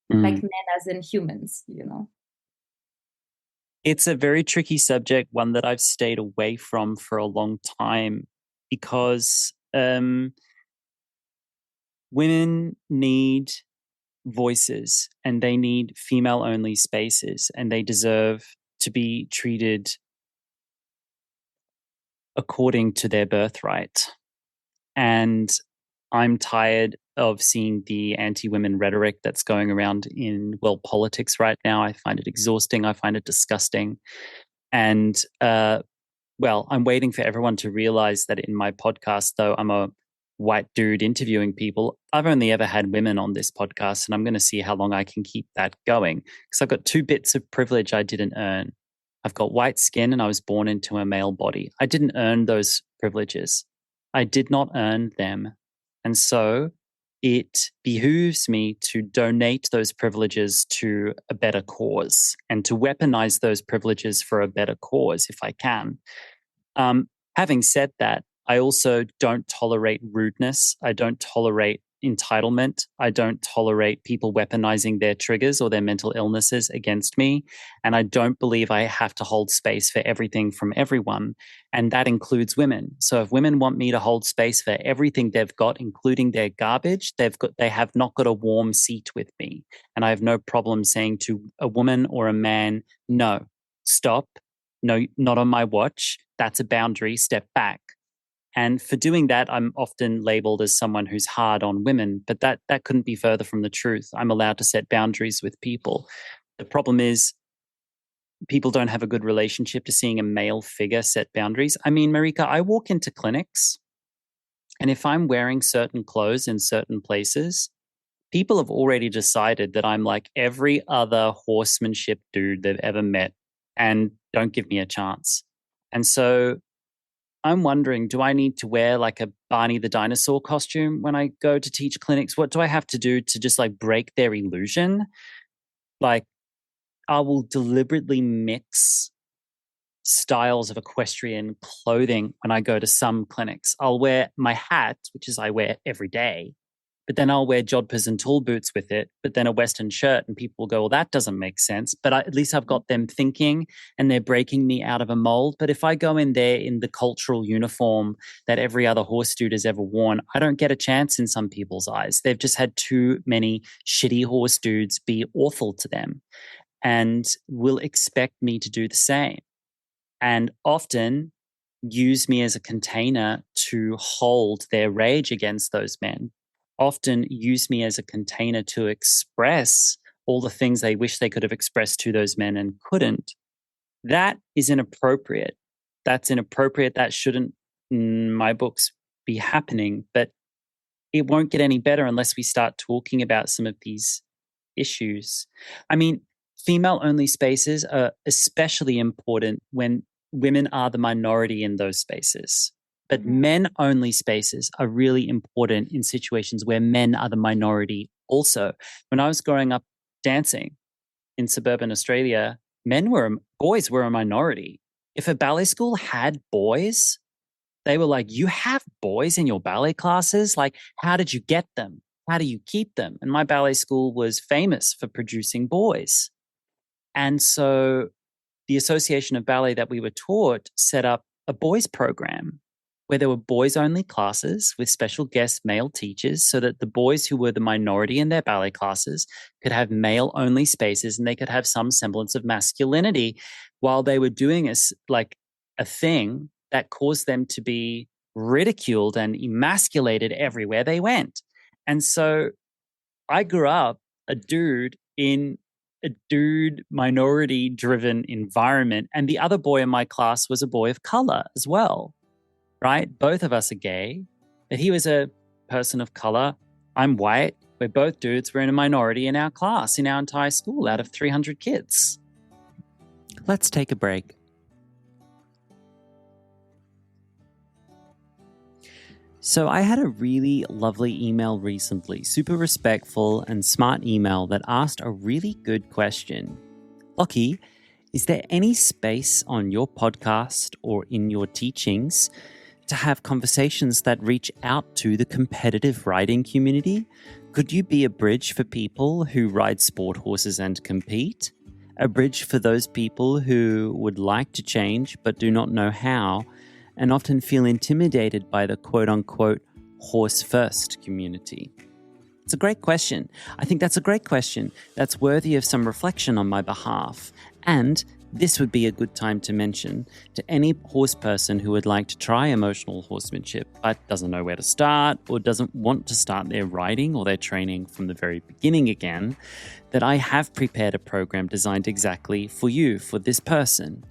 like men as in humans. It's a very tricky subject, one that I've stayed away from for a long time because women need voices and they need female only spaces and they deserve to be treated according to their birthright. And I'm tired of seeing the anti-women rhetoric that's going around in world politics right now. I find it exhausting. I find it disgusting. And I'm waiting for everyone to realize that in my podcast, though I'm a white dude interviewing people, I've only ever had women on this podcast, and I'm going to see how long I can keep that going because I've got 2 bits of privilege I didn't earn. I've got white skin and I was born into a male body. I didn't earn those privileges. I did not earn them. And so it behooves me to donate those privileges to a better cause and to weaponize those privileges for a better cause if I can. Having said that, I also don't tolerate rudeness. I don't tolerate entitlement. I don't tolerate people weaponizing their triggers or their mental illnesses against me. And I don't believe I have to hold space for everything from everyone. And that includes women. So if women want me to hold space for everything they've got, including their garbage, they have not got a warm seat with me. And I have no problem saying to a woman or a man, no, stop. No, not on my watch. That's a boundary. Step back. And for doing that, I'm often labeled as someone who's hard on women, but that couldn't be further from the truth. I'm allowed to set boundaries with people. The problem is people don't have a good relationship to seeing a male figure set boundaries. I mean, Marika, I walk into clinics, and if I'm wearing certain clothes in certain places, people have already decided that I'm like every other horsemanship dude they've ever met and don't give me a chance. And so I'm wondering, do I need to wear like a Barney the dinosaur costume when I go to teach clinics? What do I have to do to just like break their illusion? Like, I will deliberately mix styles of equestrian clothing when I go to some clinics. I'll wear my hat, which is I wear every day, but then I'll wear jodhpurs and tall boots with it, but then a Western shirt, and people will go, well, that doesn't make sense. But at least I've got them thinking and they're breaking me out of a mold. But if I go in there in the cultural uniform that every other horse dude has ever worn, I don't get a chance in some people's eyes. They've just had too many shitty horse dudes be awful to them and will expect me to do the same. And often use me as a container to hold their rage against those men, often use me as a container to express all the things they wish they could have expressed to those men and couldn't. That is inappropriate. That's inappropriate. That shouldn't, in my books, be happening. But it won't get any better unless we start talking about some of these issues. I mean, female-only spaces are especially important when women are the minority in those spaces. But men-only spaces are really important in situations where men are the minority also. When I was growing up dancing in suburban Australia, boys were a minority. If a ballet school had boys, they were like, you have boys in your ballet classes? Like, how did you get them? How do you keep them? And my ballet school was famous for producing boys. And so the Association of Ballet that we were taught set up a boys program where there were boys-only classes with special guest male teachers so that the boys who were the minority in their ballet classes could have male-only spaces and they could have some semblance of masculinity while they were doing a thing that caused them to be ridiculed and emasculated everywhere they went. And so I grew up a dude in a dude minority driven environment, and the other boy in my class was a boy of color as well, right? Both of us are gay, but he was a person of color. I'm white. We're both dudes. We're in a minority in our class, in our entire school, out of 300 kids. Let's take a break. So I had a really lovely email recently, super respectful and smart email that asked a really good question. Lockie, is there any space on your podcast or in your teachings to have conversations that reach out to the competitive riding community? Could you be a bridge for people who ride sport horses and compete? A bridge for those people who would like to change but do not know how, and often feel intimidated by the quote-unquote horse-first community? It's a great question. I think that's a great question that's worthy of some reflection on my behalf. And this would be a good time to mention to any horse person who would like to try emotional horsemanship but doesn't know where to start or doesn't want to start their riding or their training from the very beginning again, that I have prepared a program designed exactly for you, for this person.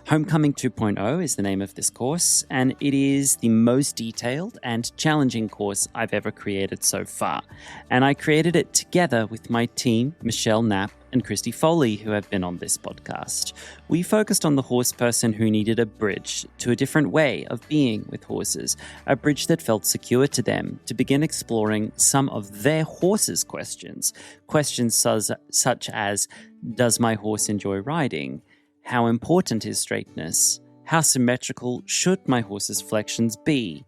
Homecoming 2.0 is the name of this course, and it is the most detailed and challenging course I've ever created so far. And I created it together with my team, Michelle Knapp and Christy Foley, who have been on this podcast. We focused on the horse person who needed a bridge to a different way of being with horses, a bridge that felt secure to them, to begin exploring some of their horses' questions. Questions such as, does my horse enjoy riding? How important is straightness? How symmetrical should my horse's flexions be?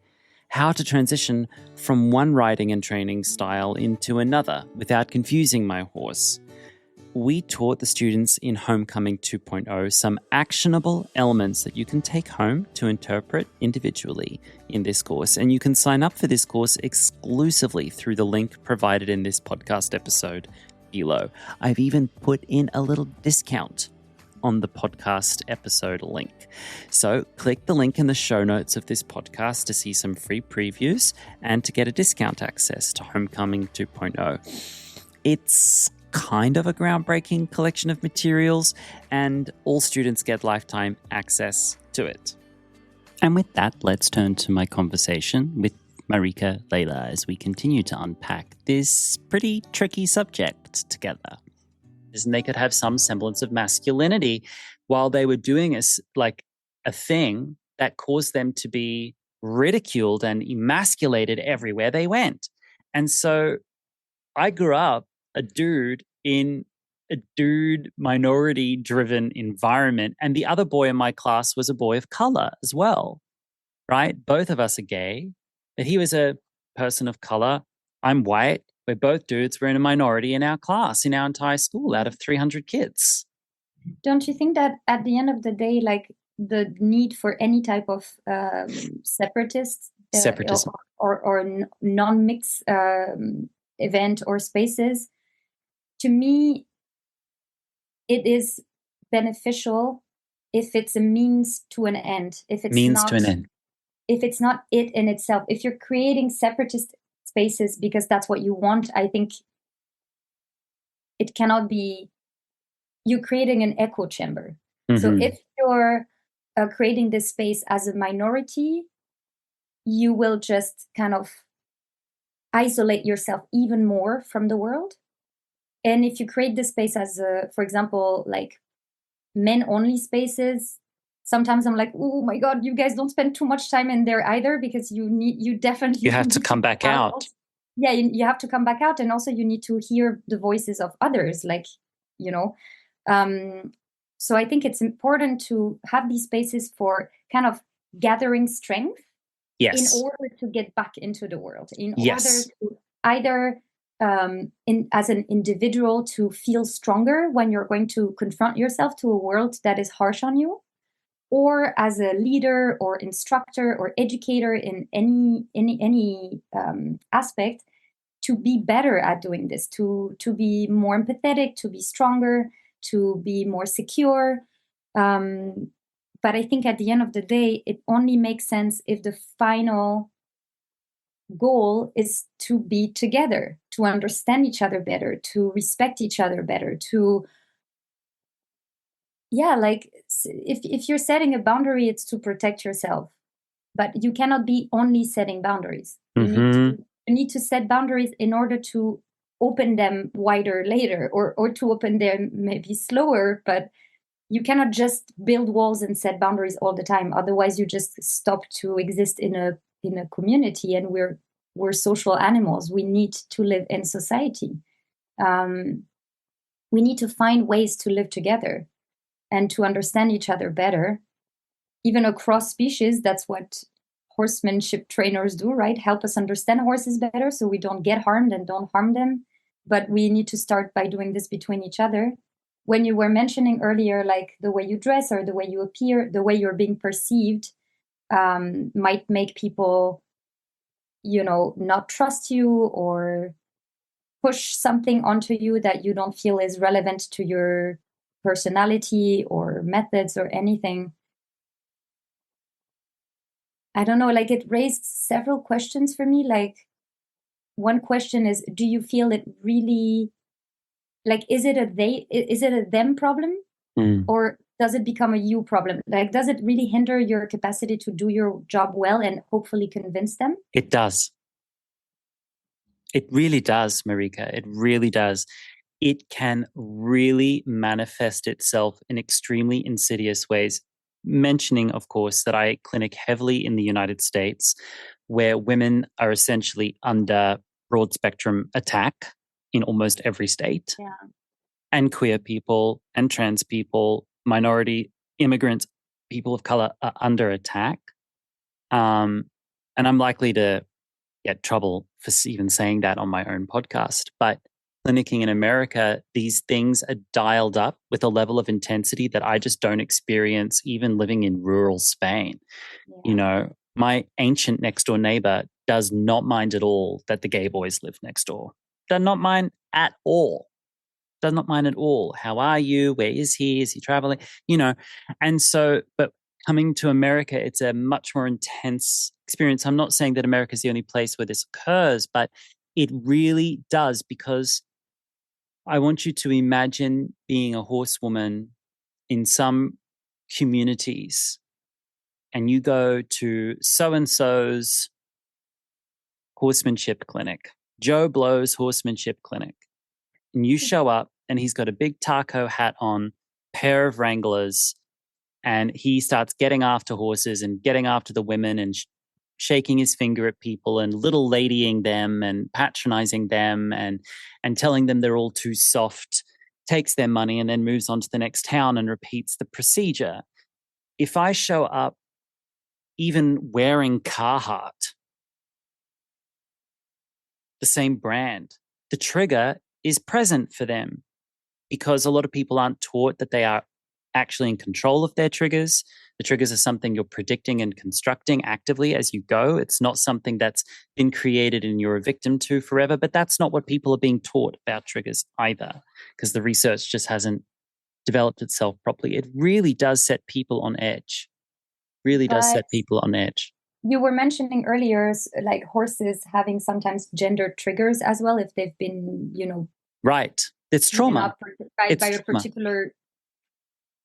How to transition from one riding and training style into another without confusing my horse. We taught the students in Homecoming 2.0 some actionable elements that you can take home to interpret individually in this course. And you can sign up for this course exclusively through the link provided in this podcast episode below. I've even put in a little discount on the podcast episode link. So click the link in the show notes of this podcast to see some free previews and to get a discount access to Homecoming 2.0. It's kind of a groundbreaking collection of materials, and all students get lifetime access to it. And with that, let's turn to my conversation with Marika, Leila, as we continue to unpack this pretty tricky subject together. And they could have some semblance of masculinity while they were doing a thing that caused them to be ridiculed and emasculated everywhere they went. And so I grew up a dude in a dude minority driven environment, and the other boy in my class was a boy of color as well, right? Both of us are gay, but he was a person of color. I'm white. We're both dudes. We're in a minority in our class, in our entire school, out of 300 kids. Don't you think that at the end of the day, like the need for any type of separatism or non-mix event or spaces, to me, it is beneficial if it's a means to an end. If it's not it in itself. If you're creating separatist spaces because that's what you want, I think it cannot be, you're creating an echo chamber. Mm-hmm. So if you're creating this space as a minority, you will just kind of isolate yourself even more from the world. And if you create this space as for example, like men only spaces, sometimes I'm like, oh my God, you guys don't spend too much time in there either, because you definitely have to come back out. Yeah, you have to come back out, and also you need to hear the voices of others, like, you know. So I think it's important to have these spaces for kind of gathering strength, yes, in order to get back into the world, in order to either as an individual to feel stronger when you're going to confront yourself to a world that is harsh on you, or as a leader or instructor or educator in any aspect, to be better at doing this, to be more empathetic, to be stronger, to be more secure. But I think at the end of the day, it only makes sense if the final goal is to be together, to understand each other better, to respect each other better, to like if you're setting a boundary, it's to protect yourself, but you cannot be only setting boundaries. You need to set boundaries in order to open them wider later, or to open them maybe slower, but you cannot just build walls and set boundaries all the time. Otherwise you just stop to exist in a community, and we're social animals. We need to live in society. We need to find ways to live together and to understand each other better, even across species. That's what horsemanship trainers do, right? Help us understand horses better so we don't get harmed and don't harm them. But we need to start by doing this between each other. When you were mentioning earlier, like the way you dress or the way you appear, the way you're being perceived, might make people, not trust you or push something onto you that you don't feel is relevant to your personality or methods or anything. I don't know, like it raised several questions for me. Like one question is, do you feel it really, like, is it a them problem? Or does it become a you problem? Like, does it really hinder your capacity to do your job well and hopefully convince them? It does. It really does, Marika. It really does. It can really manifest itself in extremely insidious ways. Mentioning, of course, that I clinic heavily in the United States, where women are essentially under broad spectrum attack in almost every state. Yeah. And queer people and trans people, minority, immigrants, people of color are under attack. And I'm likely to get trouble for even saying that on my own podcast. But clinicking in America, these things are dialed up with a level of intensity that I just don't experience even living in rural Spain. Yeah. My ancient next door neighbor does not mind at all that the gay boys live next door. Does not mind at all. Does not mind at all. How are you? Where is he? Is he traveling? And so, but coming to America, it's a much more intense experience. I'm not saying that America is the only place where this occurs, but it really does, because I want you to imagine being a horsewoman in some communities, and you go to so-and-so's horsemanship clinic, Joe Blow's horsemanship clinic, and you show up and he's got a big taco hat on, pair of Wranglers, and he starts getting after horses and getting after the women and shaking his finger at people and little ladying them and patronizing them and telling them they're all too soft, takes their money and then moves on to the next town and repeats the procedure. If I show up even wearing Carhartt, the same brand, the trigger is present for them, because a lot of people aren't taught that they are actually in control of their triggers. The triggers are something you're predicting and constructing actively as you go. It's not something that's been created and you're a victim to forever, but that's not what people are being taught about triggers either, because the research just hasn't developed itself properly. It really does set people on edge. Really does set people on edge. You were mentioning earlier, like horses having sometimes gender triggers as well, if they've been, right. It's trauma. By a particular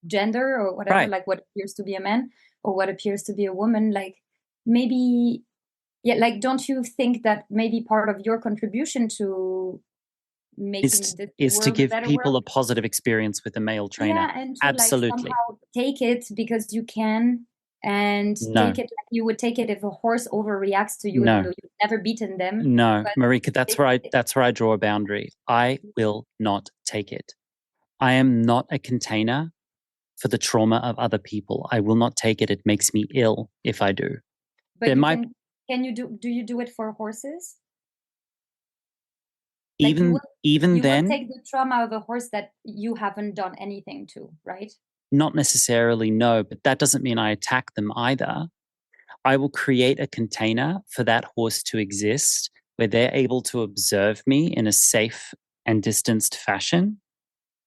gender or whatever, right. Like what appears to be a man or what appears to be a woman. Like maybe, like, don't you think that maybe part of your contribution to making is to give people a positive experience with a male trainer? Yeah, and to absolutely, like somehow take it because you can, and take it like you would take it if a horse overreacts to you, even though you've never beaten them. No, Marika, that's where I draw a boundary. I will not take it. I am not a container for the trauma of other people. I will not take it. It makes me ill if I do. But can you do you do it for horses? Like even then, would take the trauma of a horse that you haven't done anything to, right? Not necessarily, no, but that doesn't mean I attack them either. I will create a container for that horse to exist where they're able to observe me in a safe and distanced fashion.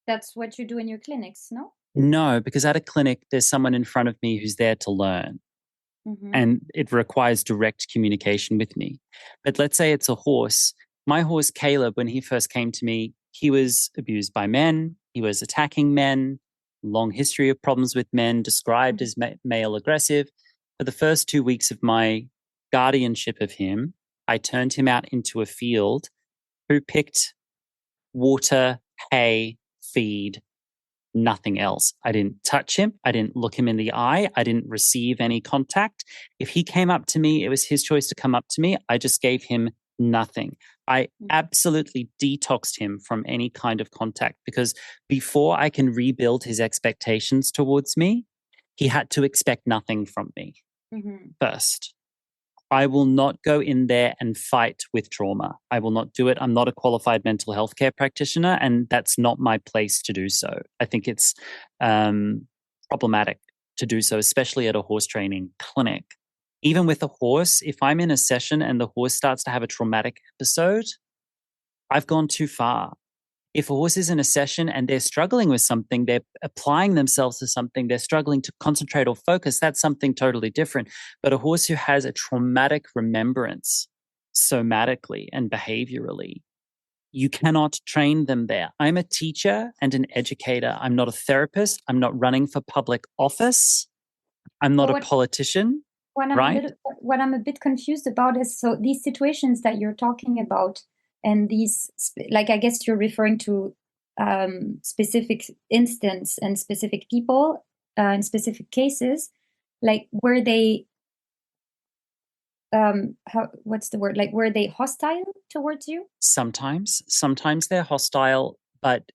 That's what you do in your clinics, no? No, because at a clinic, there's someone in front of me who's there to learn. And it requires direct communication with me. But let's say it's a horse. My horse, Caleb, when he first came to me, he was abused by men. He was attacking men, long history of problems with men, described as male aggressive. For the first 2 weeks of my guardianship of him, I turned him out into a field who picked water, hay, feed, nothing else. I didn't touch him. I didn't look him in the eye. I didn't receive any contact. If he came up to me, it was his choice to come up to me. I just gave him nothing. I absolutely detoxed him from any kind of contact because before I can rebuild his expectations towards me, he had to expect nothing from me first. I will not go in there and fight with trauma. I will not do it. I'm not a qualified mental health care practitioner, and that's not my place to do so. I think it's problematic to do so, especially at a horse training clinic. Even with a horse, if I'm in a session and the horse starts to have a traumatic episode, I've gone too far. If a horse is in a session and they're struggling with something, they're applying themselves to something, they're struggling to concentrate or focus, that's something totally different. But a horse who has a traumatic remembrance somatically and behaviorally, you cannot train them there. I'm a teacher and an educator. I'm not a therapist. I'm not running for public office. I'm not a politician. What I'm a bit confused about is, so these situations that you're talking about, and these, like, I guess you're referring to specific instance and specific people in specific cases, like were they, what's the word? Like, were they hostile towards you? Sometimes they're hostile, but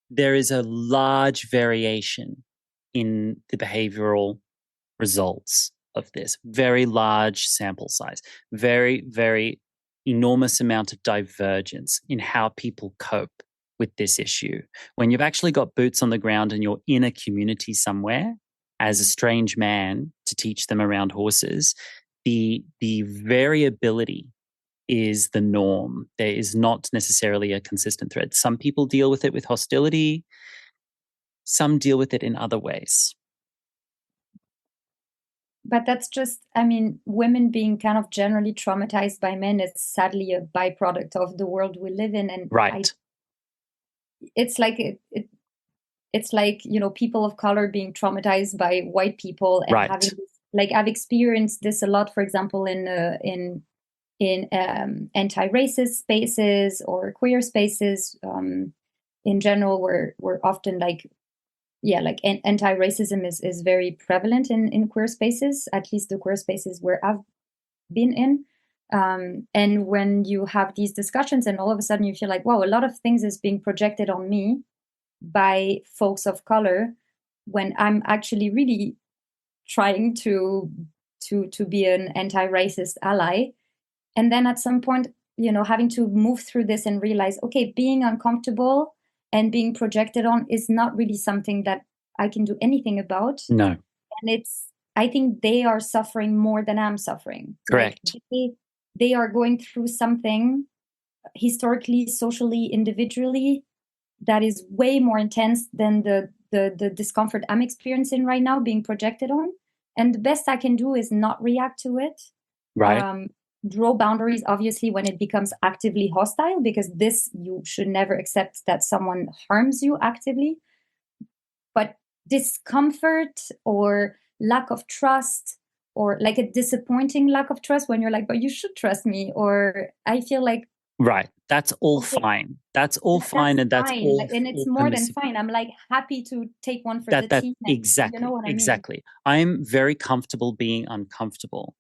there is a large variation in the behavioral results of this. Very large sample size, very, very enormous amount of divergence in how people cope with this issue. When you've actually got boots on the ground and you're in a community somewhere as a strange man to teach them around horses, the variability is the norm. There is not necessarily a consistent thread. Some people deal with it with hostility. Some deal with it in other ways. But that's just, I mean, women being kind of generally traumatized by men is sadly a byproduct of the world we live in. And it's like it's like, you know, people of color being traumatized by white people and having this, like, I've experienced this a lot, for example, in anti-racist spaces or queer spaces in general, where we're often like, anti-racism is very prevalent in queer spaces, at least the queer spaces where I've been in. And when you have these discussions and all of a sudden you feel like, wow, a lot of things is being projected on me by folks of color, when I'm actually really trying to be an anti-racist ally. And then at some point, you know, having to move through this and realize, okay, being uncomfortable and being projected on is not really something that I can do anything about. No. And I think they are suffering more than I'm suffering. Correct. Like they are going through something historically, socially, individually, that is way more intense than the discomfort I'm experiencing right now being projected on. And the best I can do is not react to it. Right. Draw boundaries, obviously, when it becomes actively hostile, because you should never accept that someone harms you actively. But discomfort or lack of trust, or like a disappointing lack of trust when you're like, but you should trust me, or I feel like, right, that's all fine. That's all fine, and that's fine. all, and it's more than fine. I'm like happy to take one for the team. Exactly, you know what I mean? Exactly. I'm very comfortable being uncomfortable.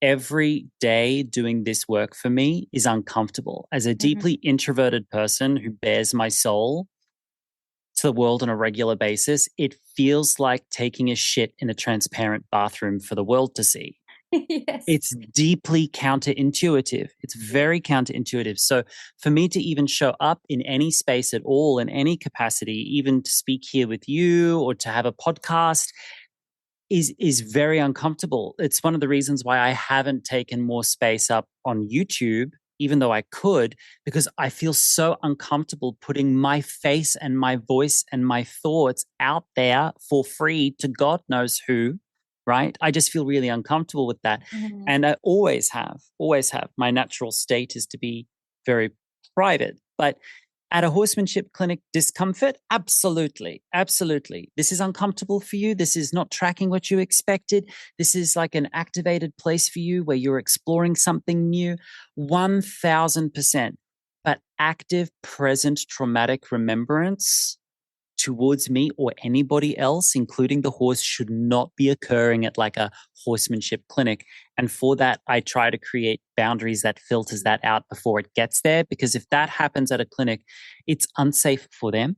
Every day doing this work for me is uncomfortable. As a deeply introverted person who bears my soul to the world on a regular basis, it feels like taking a shit in a transparent bathroom for the world to see. Yes. It's deeply counterintuitive. It's very counterintuitive. So for me to even show up in any space at all, in any capacity, even to speak here with you or to have a podcast, is very uncomfortable. It's one of the reasons why I haven't taken more space up on YouTube, even though I could, because I feel so uncomfortable putting my face and my voice and my thoughts out there for free to God knows who, right? I just feel really uncomfortable with that. Mm-hmm. And I always have. My natural state is to be very private. But at a horsemanship clinic, discomfort? Absolutely. Absolutely. This is uncomfortable for you. This is not tracking what you expected. This is like an activated place for you where you're exploring something new. 1000%. But active, present, traumatic remembrance towards me or anybody else, including the horse, should not be occurring at like a horsemanship clinic. And for that, I try to create boundaries that filters that out before it gets there. Because if that happens at a clinic, it's unsafe for them,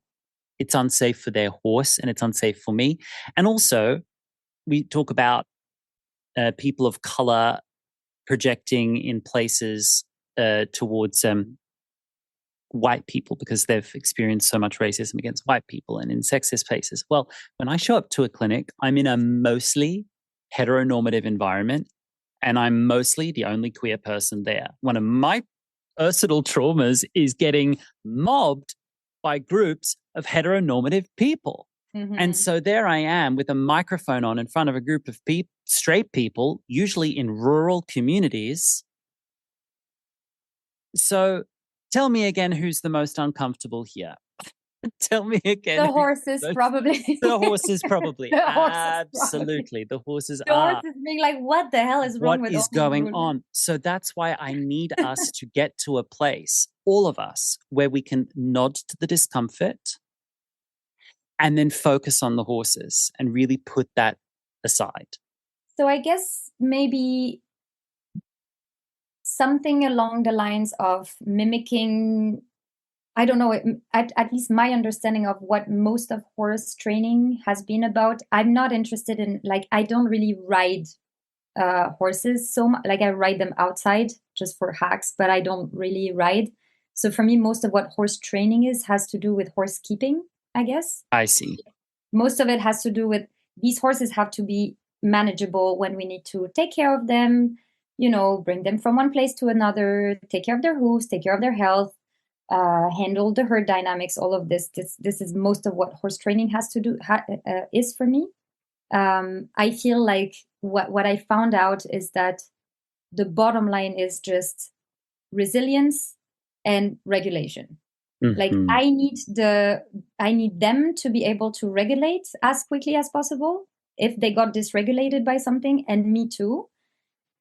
it's unsafe for their horse, and it's unsafe for me. And also, we talk about people of color projecting in places towards white people because they've experienced so much racism against white people and in sexist places. Well, when I show up to a clinic, I'm in a mostly heteronormative environment and I'm mostly the only queer person there. One of my personal traumas is getting mobbed by groups of heteronormative people. Mm-hmm. And so there I am with a microphone on in front of a group of straight people, usually in rural communities. So tell me again who's the most uncomfortable here. Tell me again. The horses, probably. The horses, probably. The horses, absolutely. probably. The horses the are. horses being like, what the hell is wrong with what is going on? So that's why I need us to get to a place, all of us, where we can nod to the discomfort and then focus on the horses and really put that aside. So I guess maybe something along the lines of mimicking, I don't know, at least my understanding of what most of horse training has been about. I'm not interested in, like, I don't really ride horses so much. Like, I ride them outside just for hacks, but I don't really ride. So for me, most of what horse training has to do with horse keeping, I guess. I see. Most of it has to do with these horses have to be manageable when we need to take care of them, bring them from one place to another, take care of their hooves, take care of their health, handle the herd dynamics, all of this. This is most of what horse training has to do, is for me. I feel like what I found out is that the bottom line is just resilience and regulation. Mm-hmm. Like I need them to be able to regulate as quickly as possible if they got dysregulated by something, and me too.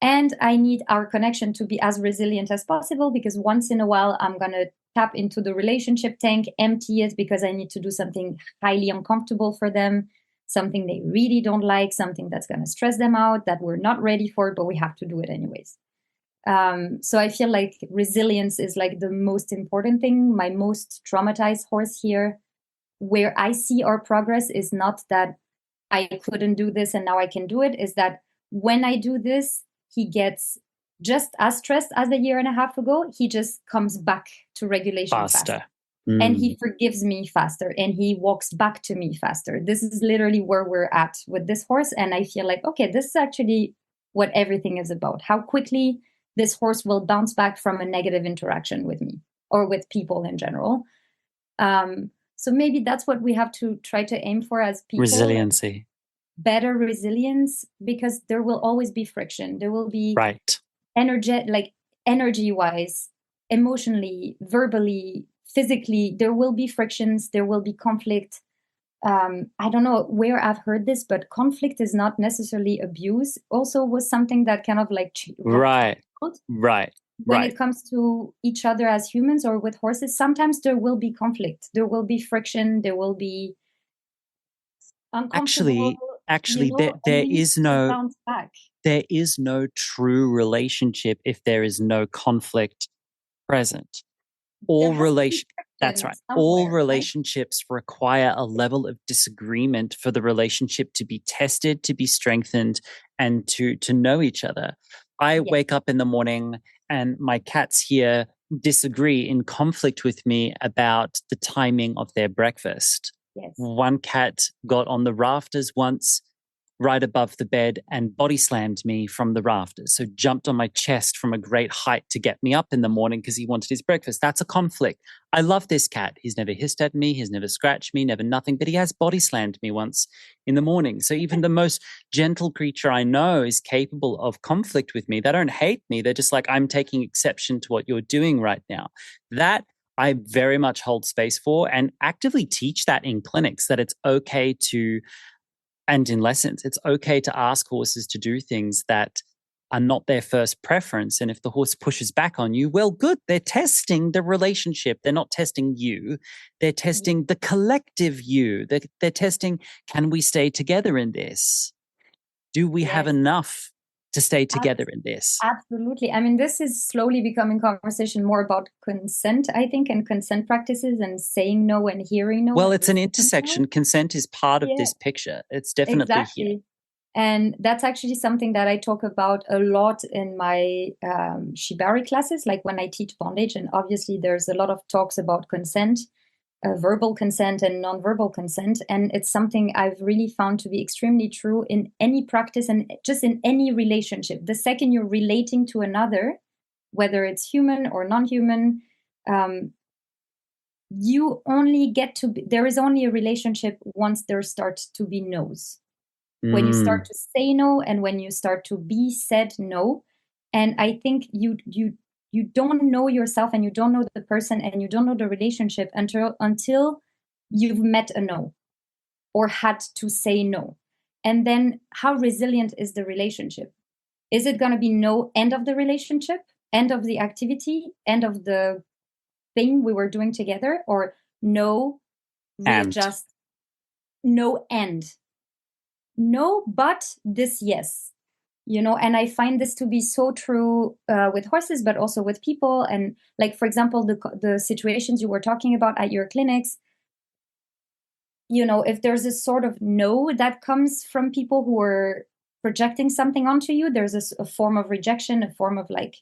And I need our connection to be as resilient as possible, because once in a while I'm going to tap into the relationship tank, empty it because I need to do something highly uncomfortable for them, something they really don't like, something that's going to stress them out, that we're not ready for, but we have to do it anyways. So I feel like resilience is like the most important thing. My most traumatized horse here, where I see our progress, is not that I couldn't do this and now I can do it, is that when I do this, he gets just as stressed as a year and a half ago. He just comes back to regulation faster. And he forgives me faster, and he walks back to me faster. This is literally where we're at with this horse. And I feel like, okay, this is actually what everything is about. How quickly this horse will bounce back from a negative interaction with me or with people in general. So maybe that's what we have to try to aim for as people. Resiliency. Better resilience, because there will always be friction. There will be energy-wise, emotionally, verbally, physically, there will be frictions, there will be conflict. I don't know where I've heard this, but conflict is not necessarily abuse. Also was something that kind of like when it comes to each other as humans or with horses, sometimes there will be conflict, there will be friction, there will be uncomfortable. Actually, there is no true relationship if there is no conflict present. All relation. That's right. All relationships require a level of disagreement for the relationship to be tested, to be strengthened, and to know each other. I wake up in the morning and my cats here disagree in conflict with me about the timing of their breakfast. Yes. One cat got on the rafters once, right above the bed, and body slammed me from the rafters. So jumped on my chest from a great height to get me up in the morning because he wanted his breakfast. That's a conflict. I love this cat. He's never hissed at me. He's never scratched me, never nothing, but he has body slammed me once in the morning. So even the most gentle creature I know is capable of conflict with me. They don't hate me. They're just like, I'm taking exception to what you're doing right now. That I very much hold space for and actively teach that in clinics, that it's okay to, and in lessons, it's okay to ask horses to do things that are not their first preference. And if the horse pushes back on you, well, good. They're testing the relationship. They're not testing you. They're testing the collective you. They're testing, can we stay together in this? Do we have enough to stay together in this? Absolutely. I mean, this is slowly becoming conversation more about consent, I think, and consent practices and saying no and hearing no. Well, it's an intersection. Consent is part of this picture. It's definitely here. And that's actually something that I talk about a lot in my shibari classes, like when I teach bondage. And obviously, there's a lot of talks about consent, verbal consent and nonverbal consent. And it's something I've really found to be extremely true in any practice and just in any relationship. The second you're relating to another, whether it's human or non-human, you only get to be, there is only a relationship once there starts to be no's. When you start to say no and when you start to be said no. And I think you don't know yourself and you don't know the person and you don't know the relationship until you've met a no or had to say no. And then how resilient is the relationship? Is it going to be no, end of the relationship, end of the activity, end of the thing we were doing together, or no, readjust, no end? No, but this, yes. And I find this to be so true with horses, but also with people. And like, for example, the situations you were talking about at your clinics, if there's a sort of no that comes from people who are projecting something onto you, there's a form of rejection, a form of like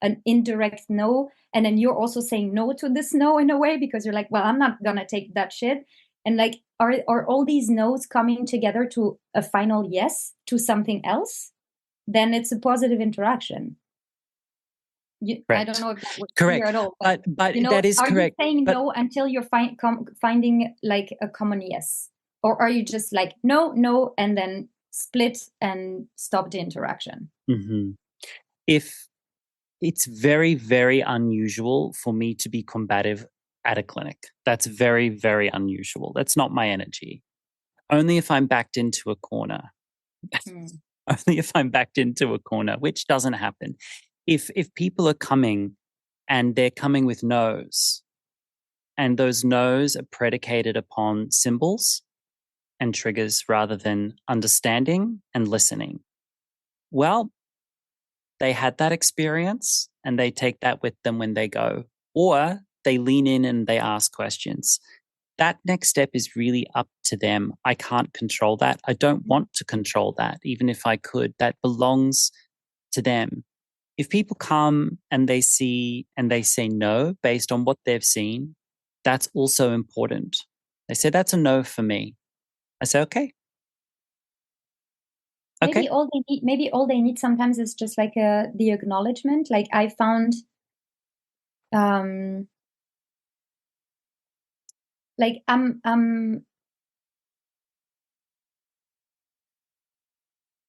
an indirect no. And then you're also saying no to this no in a way, because you're like, well, I'm not going to take that shit. And like, are all these no's coming together to a final yes to something else? Then it's a positive interaction. I don't know if that was clear at all. But that is correct. Are you saying no until you're finding like a common yes? Or are you just like, no, and then split and stop the interaction? Mm-hmm. If it's very, very unusual for me to be combative at a clinic. That's very, very unusual. That's not my energy. Only if I'm backed into a corner. Only if I'm backed into a corner, which doesn't happen. If people are coming and they're coming with no's, and those no's are predicated upon symbols and triggers rather than understanding and listening, well, they had that experience and they take that with them when they go, or they lean in and they ask questions. That next step is really up to them. I can't control that. I don't want to control that, even if I could. That belongs to them. If people come and they see and they say no based on what they've seen, that's also important. They say, that's a no for me. I say, okay. Maybe all they need sometimes is just like the acknowledgement. Like I found, like I'm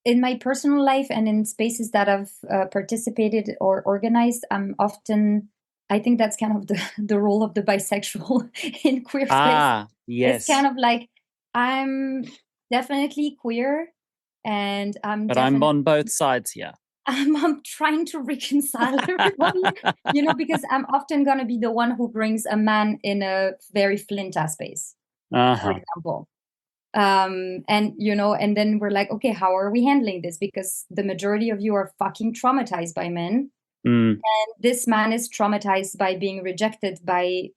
in my personal life and in spaces that I've participated or organized, I'm often, I think that's kind of the role of the bisexual in queer space. Yes. It's kind of like, I'm definitely queer and I'm on both sides here. I'm trying to reconcile everybody, because I'm often going to be the one who brings a man in a very flinta space, for example. And then we're like, okay, how are we handling this? Because the majority of you are fucking traumatized by men. And this man is traumatized by being rejected by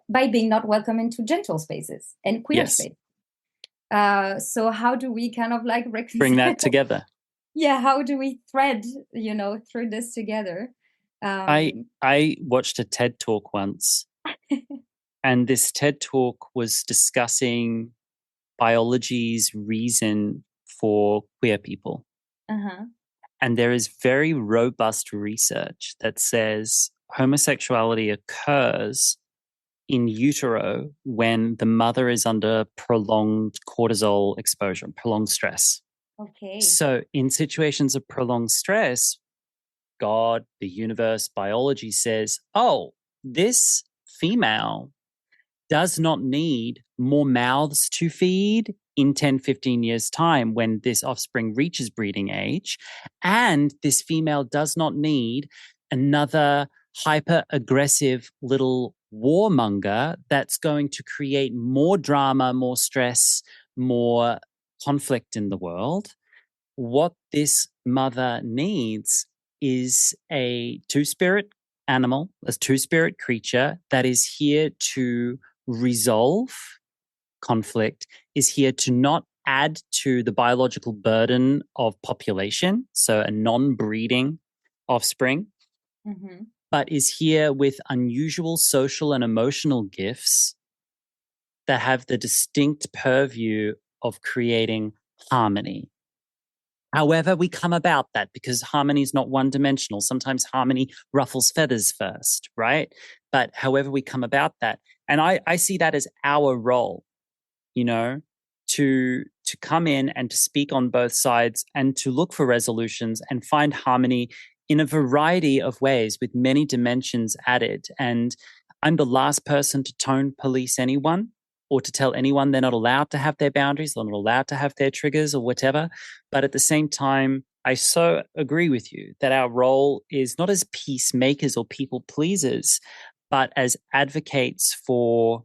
by being not welcome into gentle spaces and queer Yes. space. So how do we kind of like reconcile? Bring that together. Yeah, how do we thread, through this together? I watched a TED Talk once, and this TED Talk was discussing biology's reason for queer people. Uh-huh. And there is very robust research that says homosexuality occurs in utero when the mother is under prolonged cortisol exposure, prolonged stress. Okay. So in situations of prolonged stress, God, the universe, biology says, oh, this female does not need more mouths to feed in 10, 15 years' time when this offspring reaches breeding age. And this female does not need another hyper aggressive little warmonger that's going to create more drama, more stress, more conflict in the world. What this mother needs is a two-spirit animal, a two-spirit creature that is here to resolve conflict, is here to not add to the biological burden of population, so a non-breeding offspring, but is here with unusual social and emotional gifts that have the distinct purview of creating harmony. However, we come about that, because harmony is not one-dimensional. Sometimes harmony ruffles feathers first, right? But however we come about that, and I see that as our role, to come in and to speak on both sides and to look for resolutions and find harmony in a variety of ways with many dimensions added. And I'm the last person to tone police anyone or to tell anyone they're not allowed to have their boundaries, they're not allowed to have their triggers or whatever. But at the same time, I so agree with you that our role is not as peacemakers or people pleasers, but as advocates for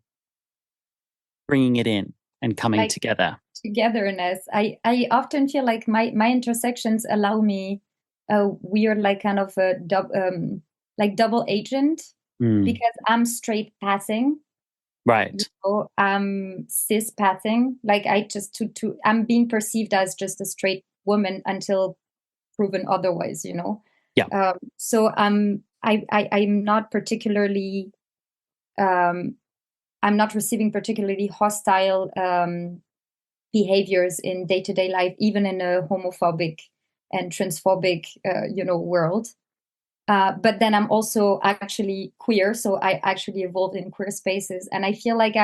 bringing it in and coming together. Togetherness. I often feel like my intersections allow me a weird, like kind of a double agent, because I'm straight passing. Right. I'm cis passing. Like I just I'm being perceived as just a straight woman until proven otherwise, Yeah. So I'm not particularly I'm not receiving particularly hostile behaviors in day-to-day life, even in a homophobic and transphobic world. But then I'm also actually queer, so I actually evolved in queer spaces, and I feel like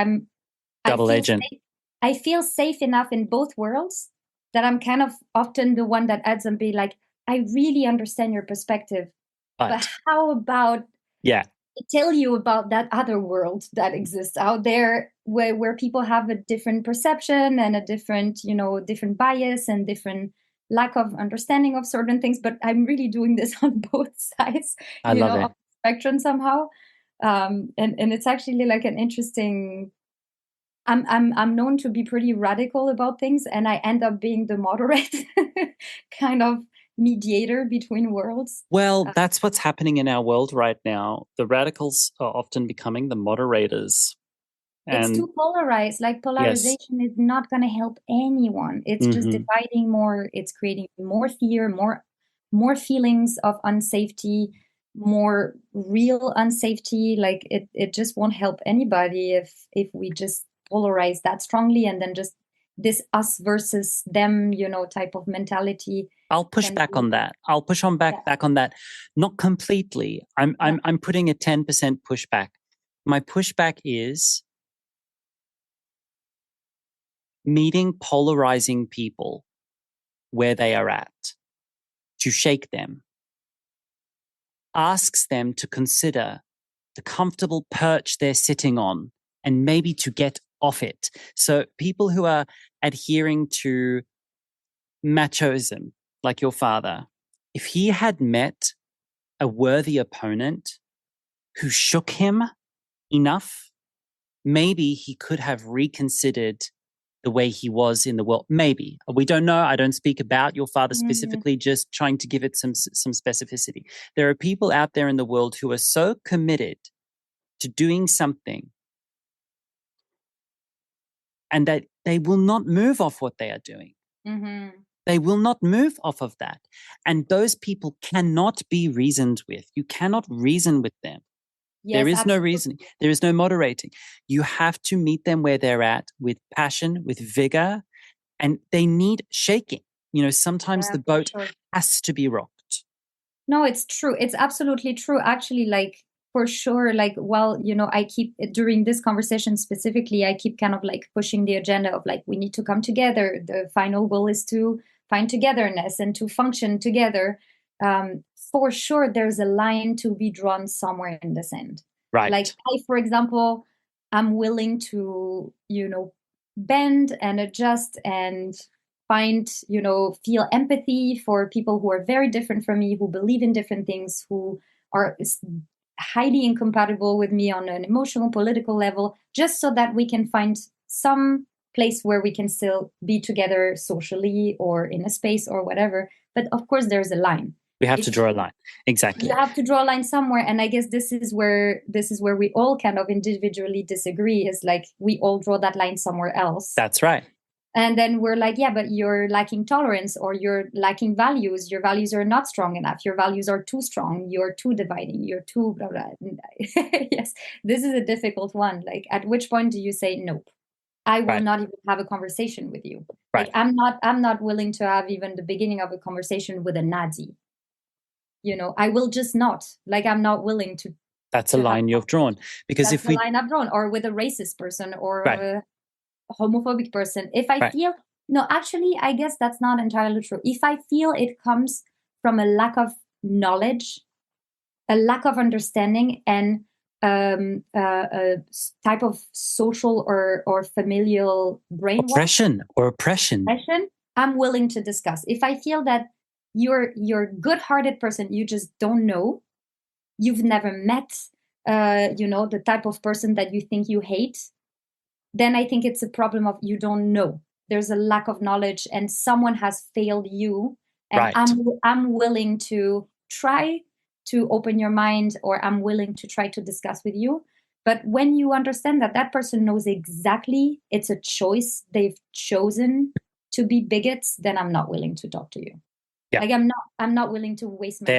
double agent. I feel safe enough in both worlds that I'm kind of often the one that adds and be like, I really understand your perspective, but how about tell you about that other world that exists out there where people have a different perception and a different, different bias and different lack of understanding of certain things. But I'm really doing this on both sides, of the spectrum somehow. And it's actually like an interesting, I'm known to be pretty radical about things, and I end up being the moderate kind of mediator between worlds. Well, that's what's happening in our world right now. The radicals are often becoming the moderators. It's too polarized. Like polarization is not going to help anyone. It's just dividing more. It's creating more fear, more feelings of unsafety, more real unsafety. Like it just won't help anybody if we just polarize that strongly, and then just this us versus them, type of mentality. I'll push back on that. I'll push on back on that. Not completely. I'm putting a 10% pushback. My pushback is meeting polarizing people where they are at, to shake them, asks them to consider the comfortable perch they're sitting on and maybe to get off it. So people who are adhering to machoism, like your father, if he had met a worthy opponent who shook him enough, maybe he could have reconsidered the way he was in the world. Maybe. We don't know. I don't speak about your father specifically, just trying to give it some specificity. There are people out there in the world who are so committed to doing something and that they will not move off what they are doing. Mm-hmm. They will not move off of that. And those people cannot be reasoned with. You cannot reason with them. Yes, there is absolutely. no reasoning. There is no moderating. You have to meet them where they're at with passion, with vigor, and they need shaking. Sometimes the boat has to be rocked. No, it's true. It's absolutely true. Actually, like, for sure, like, well, I keep, during this conversation specifically, I keep kind of like pushing the agenda of like, we need to come together. The final goal is to find togetherness and to function together. For sure, there's a line to be drawn somewhere in the sand. Right. Like, for example, I'm willing to, bend and adjust and feel empathy for people who are very different from me, who believe in different things, who are highly incompatible with me on an emotional, political level, just so that we can find some place where we can still be together socially or in a space or whatever. But of course, there's a line. We have to draw a line. Exactly. You have to draw a line somewhere. And I guess this is where we all kind of individually disagree, is like we all draw that line somewhere else. That's right. And then we're like, yeah, but you're lacking tolerance, or you're lacking values. Your values are not strong enough. Your values are too strong. You're too dividing. You're too blah, blah. Yes, this is a difficult one. Like, at which point do you say, nope, I will not even have a conversation with you. Right. Like, I'm not willing to have even the beginning of a conversation with a Nazi. I will just not. Like, I'm not willing to. That's a line you've drawn. Because that's a line I've drawn, or with a racist person, or a homophobic person. If I feel, no, actually, I guess that's not entirely true. If I feel it comes from a lack of knowledge, a lack of understanding, and a type of social or familial brainwash, oppression, I'm willing to discuss. If I feel that you're a good-hearted person, you just don't know, you've never met, the type of person that you think you hate, then I think it's a problem of you don't know. There's a lack of knowledge, and someone has failed you. And I'm willing to try to open your mind, or I'm willing to try to discuss with you. But when you understand that that person knows exactly it's a choice, they've chosen to be bigots, then I'm not willing to talk to you. Yeah. Like, I'm not willing to waste my time.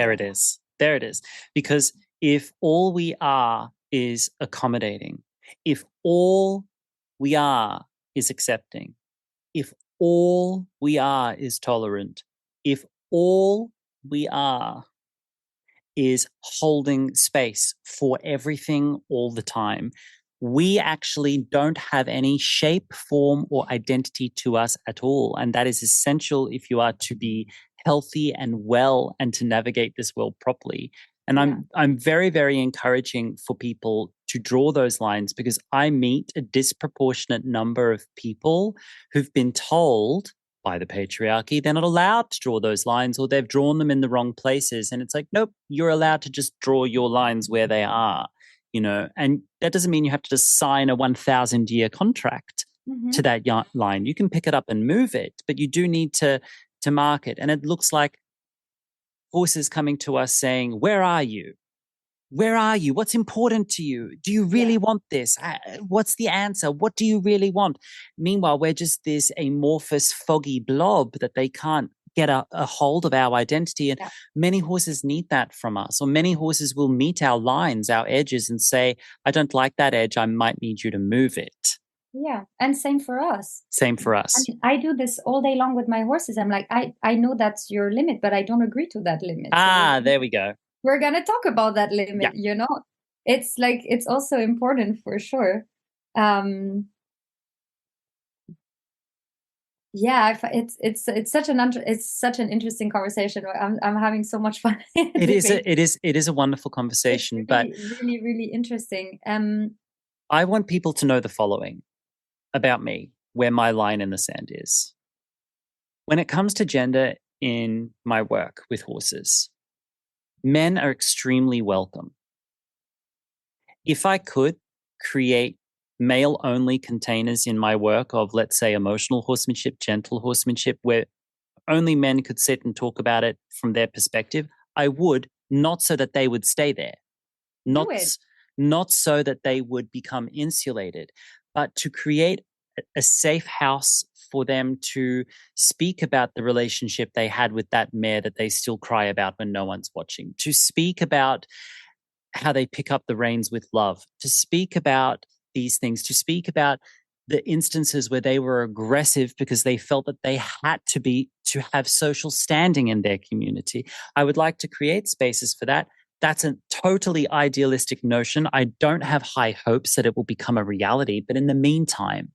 There it is. Because if all we are is accommodating, if all we are is accepting, if all we are is tolerant, if all we are is holding space for everything all the time, we actually don't have any shape, form, or identity to us at all. And that is essential if you are to be healthy and well and to navigate this world properly. And I'm very, very encouraging for people to draw those lines, because I meet a disproportionate number of people who've been told by the patriarchy they're not allowed to draw those lines, or they've drawn them in the wrong places. And it's like, nope, you're allowed to just draw your lines where they are, and that doesn't mean you have to just sign a 1,000-year contract to that line. You can pick it up and move it, but you do need to mark it. And it looks like horses coming to us saying, where are you? Where are you? What's important to you? Do you really want this? What's the answer? What do you really want? Meanwhile, we're just this amorphous, foggy blob that they can't get a hold of our identity. And many horses need that from us, or many horses will meet our lines, our edges, and say, I don't like that edge. I might need you to move it. Yeah. And same for us. Same for us. I mean, I do this all day long with my horses. I'm like, I know that's your limit, but I don't agree to that limit. There we go. We're going to talk about that limit, It's like, it's also important for sure. It's such an interesting conversation. I'm having so much fun. It is a wonderful conversation, really, but really, really interesting. I want people to know the following about me, where my line in the sand is. When it comes to gender in my work with horses, men are extremely welcome. If I could create male-only containers in my work of, let's say, emotional horsemanship, gentle horsemanship, where only men could sit and talk about it from their perspective, I would, not so that they would stay there, not so that they would become insulated, but to create a safe house for them to speak about the relationship they had with that mare that they still cry about when no one's watching, to speak about how they pick up the reins with love, to speak about these things, to speak about the instances where they were aggressive because they felt that they had to be to have social standing in their community. I would like to create spaces for that. That's a totally idealistic notion. I don't have high hopes that it will become a reality, but in the meantime,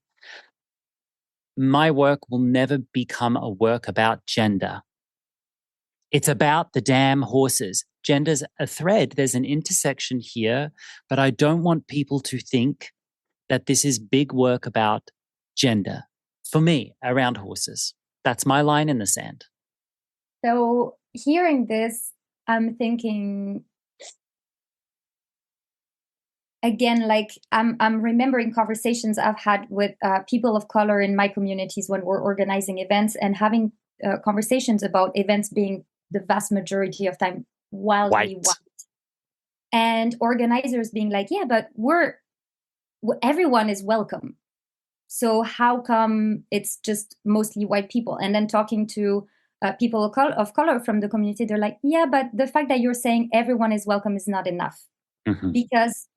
my work will never become a work about gender. It's about the damn horses. Gender's a thread. There's an intersection here, but I don't want people to think that this is big work about gender. For me, around horses. That's my line in the sand. So hearing this, I'm thinking again, like I'm remembering conversations I've had with people of color in my communities when we're organizing events and having conversations about events being the vast majority of time wildly white. And organizers being like, yeah, but everyone is welcome. So how come it's just mostly white people? And then talking to people of color from the community, they're like, yeah, but the fact that you're saying everyone is welcome is not enough. Mm-hmm. Because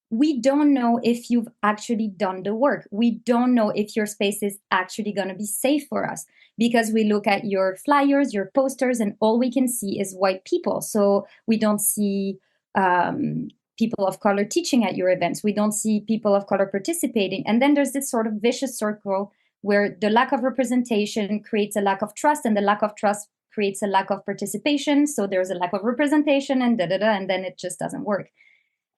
we don't know if you've actually done the work. We don't know if your space is actually going to be safe for us, because we look at your flyers, your posters, and all we can see is white people. So we don't see people of color teaching at your events. We don't see people of color participating. And then there's this sort of vicious circle where the lack of representation creates a lack of trust, and the lack of trust creates a lack of participation. So there's a lack of representation, and and then it just doesn't work.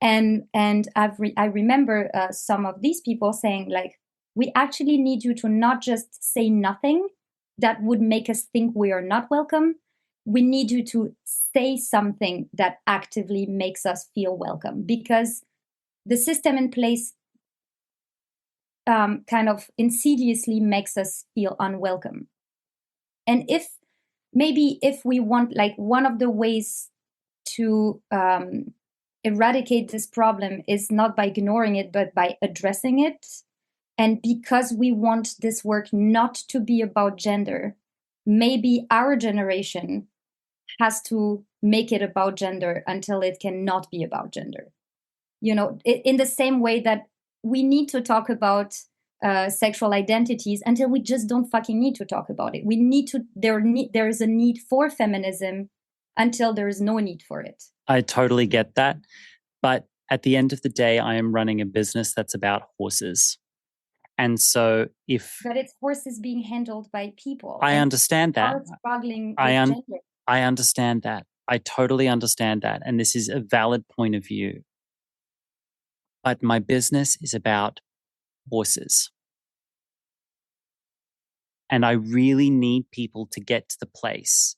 And I remember some of these people saying, like, we actually need you to not just say nothing that would make us think we are not welcome. We need you to say something that actively makes us feel welcome, because the system in place kind of insidiously makes us feel unwelcome. And if we want, like, one of the ways to eradicate this problem is not by ignoring it, but by addressing it. And because we want this work not to be about gender, maybe our generation has to make it about gender until it cannot be about gender. You know, in the same way that we need to talk about sexual identities until we just don't fucking need to talk about it. We need to, there is a need for feminism until there is no need for it. I totally get that. But at the end of the day, I am running a business that's about horses. And so But it's horses being handled by people. I understand that. Struggling with gender. I understand that. I totally understand that. And this is a valid point of view. But my business is about horses. And I really need people to get to the place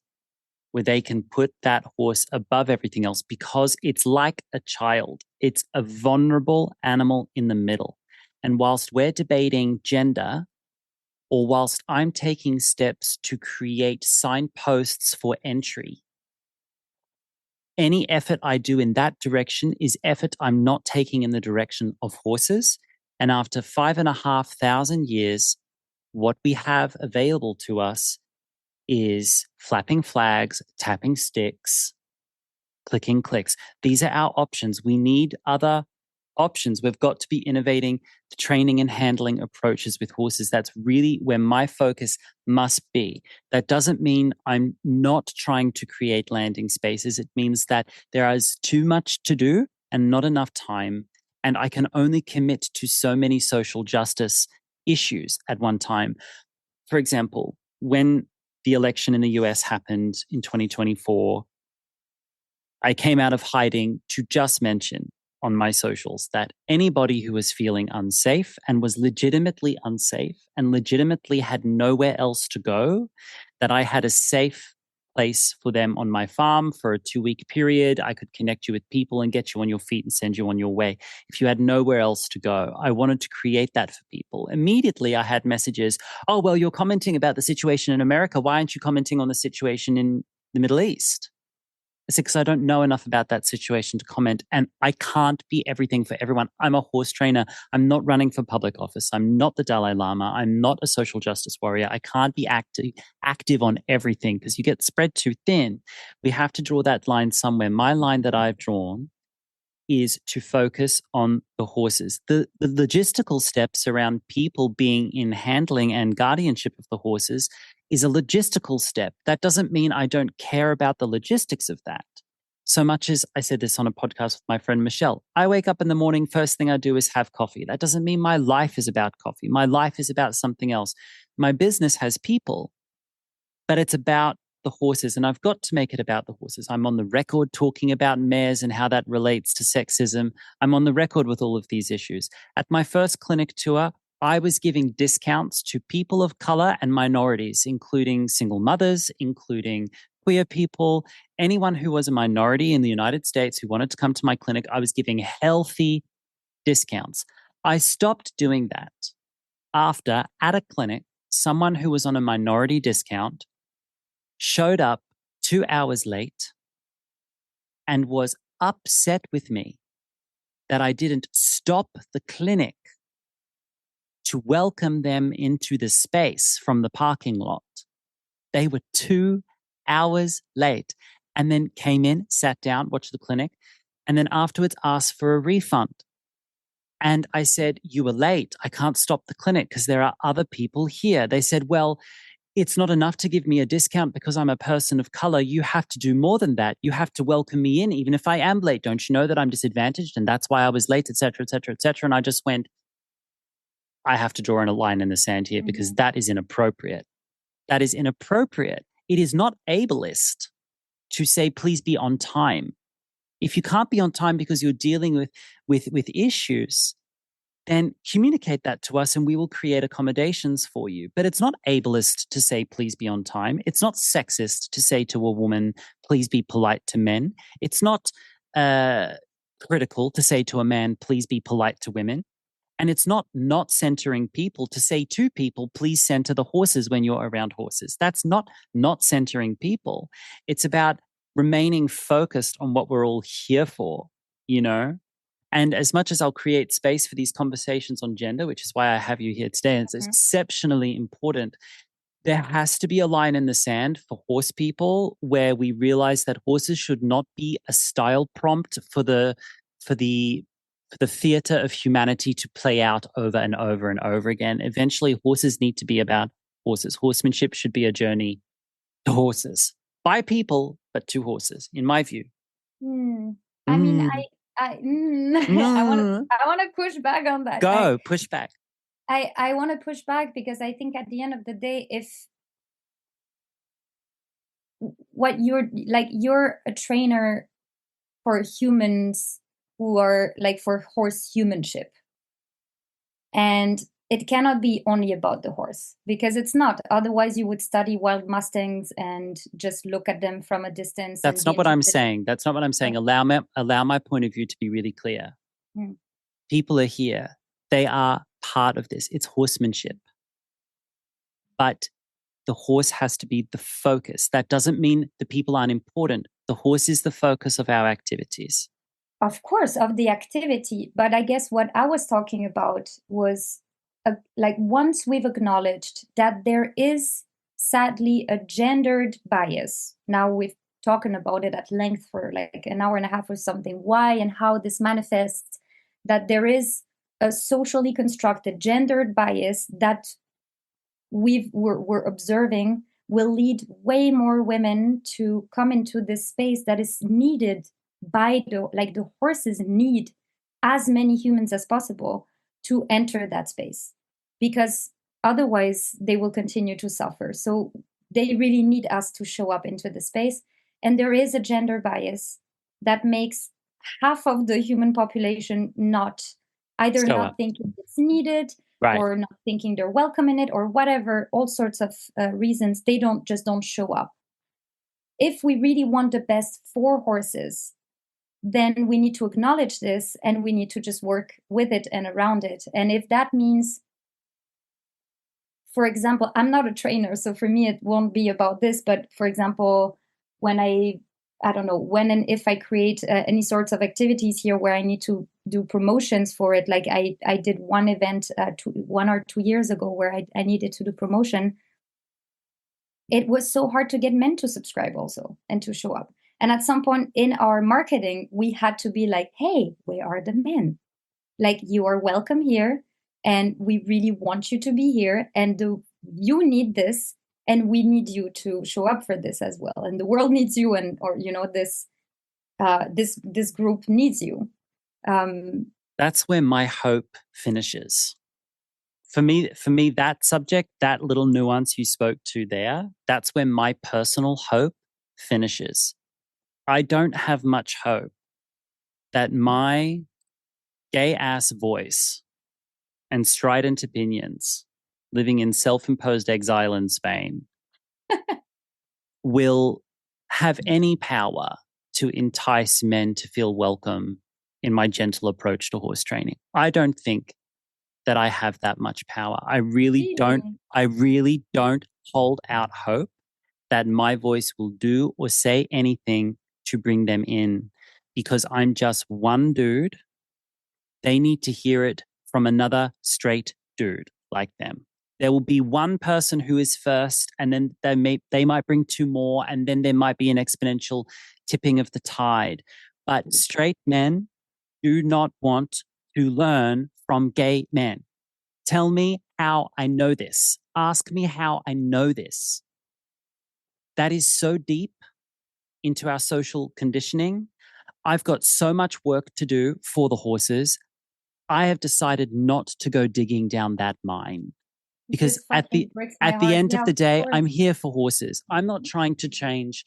where they can put that horse above everything else, because it's like a child. It's a vulnerable animal in the middle. And whilst we're debating gender, or whilst I'm taking steps to create signposts for entry, any effort I do in that direction is effort I'm not taking in the direction of horses. And after 5,500 years, what we have available to us is flapping flags, tapping sticks, clicking clicks. These are our options. We need other options. We've got to be innovating the training and handling approaches with horses. That's really where my focus must be. That doesn't mean I'm not trying to create landing spaces. It means that there is too much to do and not enough time. And I can only commit to so many social justice issues at one time. For example, when the election in the US happened in 2024, I came out of hiding to just mention on my socials that anybody who was feeling unsafe and was legitimately unsafe and legitimately had nowhere else to go, that I had a safe place for them on my farm for a 2-week period. I could connect you with people and get you on your feet and send you on your way. If you had nowhere else to go, I wanted to create that for people. Immediately, I had messages, oh, well, you're commenting about the situation in America. Why aren't you commenting on the situation in the Middle East? I said, because I don't know enough about that situation to comment, and I can't be everything for everyone. I'm a horse trainer. I'm not running for public office. I'm not the Dalai Lama. I'm not a social justice warrior. I can't be active on everything because you get spread too thin. We have to draw that line somewhere. My line that I've drawn is to focus on the horses. The logistical steps around people being in handling and guardianship of the horses is a logistical step. That doesn't mean I don't care about the logistics of that. So much as I said this on a podcast with my friend Michelle, I wake up in the morning, first thing I do is have coffee. That doesn't mean my life is about coffee. My life is about something else. My business has people, but it's about the horses, and I've got to make it about the horses. I'm on the record talking about mares and how that relates to sexism. I'm on the record with all of these issues. At my first clinic tour, I was giving discounts to people of color and minorities, including single mothers, including queer people, anyone who was a minority in the United States who wanted to come to my clinic. I was giving healthy discounts. I stopped doing that after, at a clinic, someone who was on a minority discount showed up 2 hours late and was upset with me that I didn't stop the clinic to welcome them into the space from the parking lot. They were 2 hours late and then came in, sat down, watched the clinic, and then afterwards asked for a refund. And I said, "You were late. I can't stop the clinic because there are other people here." They said, "Well, it's not enough to give me a discount because I'm a person of color. You have to do more than that. You have to welcome me in, even if I am late. Don't you know that I'm disadvantaged? And that's why I was late, et cetera, et cetera, et cetera." And I just went, I have to draw in a line in the sand here because that is inappropriate. That is inappropriate. It is not ableist to say, please be on time. If you can't be on time because you're dealing with issues, then communicate that to us and we will create accommodations for you. But it's not ableist to say, please be on time. It's not sexist to say to a woman, please be polite to men. It's not critical to say to a man, please be polite to women. And it's not centering people to say to people, please center the horses when you're around horses. That's not centering people. It's about remaining focused on what we're all here for, you know? And as much as I'll create space for these conversations on gender, which is why I have you here today, and it's exceptionally important, there has to be a line in the sand for horse people where we realize that horses should not be a style prompt for the theater of humanity to play out over and over and over again. Eventually, horses need to be about horses. Horsemanship should be a journey to horses by people, but to horses, in my view. I mean, I want to push back on that. Push back. I want to push back because I think at the end of the day, if what you're a trainer for humans who are like for horsemanship, and it cannot be only about the horse because it's not. Otherwise, you would study wild mustangs and just look at them from a distance. That's not what I'm saying. That's not what I'm saying. Allow my point of view to be really clear. People are here. They are part of this. It's horsemanship. But the horse has to be the focus. That doesn't mean the people aren't important. The horse is the focus of our activities. Of course, of the activity. But I guess what I was talking about was like once we've acknowledged that there is sadly a gendered bias. Now we've talked about it at length for like an hour and a half or something. Why and how this manifests, that there is a socially constructed gendered bias that we're observing will lead way more women to come into this space that is needed by the horses need as many humans as possible to enter that space, because otherwise they will continue to suffer. So they really need us to show up into the space. And there is a gender bias that makes half of the human population not thinking it's needed, right, or not thinking they're welcome in it, or whatever, all sorts of reasons. They don't show up. If we really want the best for horses, then we need to acknowledge this and we need to just work with it and around it. And if that means, for example, I'm not a trainer, so for me it won't be about this, but for example, when I I don't know, when and if I create any sorts of activities here where I need to do promotions for it. Like I did one event 1 or 2 years ago where I needed to do promotion. It was so hard to get men to subscribe also and to show up. And at some point in our marketing, we had to be like, hey, where are the men? Like, you are welcome here. And we really want you to be here. And you need this. And we need you to show up for this as well. And the world needs you. And, or, you know, this group needs you. That's where my hope finishes. For me, that subject, that little nuance you spoke to there, that's where my personal hope finishes. I don't have much hope that my gay ass voice and strident opinions, living in self-imposed exile in Spain, will have any power to entice men to feel welcome in my gentle approach to horse training. I don't think that I have that much power. I really don't hold out hope that my voice will do or say anything to bring them in, because I'm just one dude. They need to hear it from another straight dude like them. There will be one person who is first, and then they might bring two more, and then there might be an exponential tipping of the tide. But straight men do not want to learn from gay men. Tell me how I know this. Ask me how I know this. That is so deep into our social conditioning. I've got so much work to do for the horses. I have decided not to go digging down that mine, because at the end of the day, I'm here for horses. I'm not trying to change,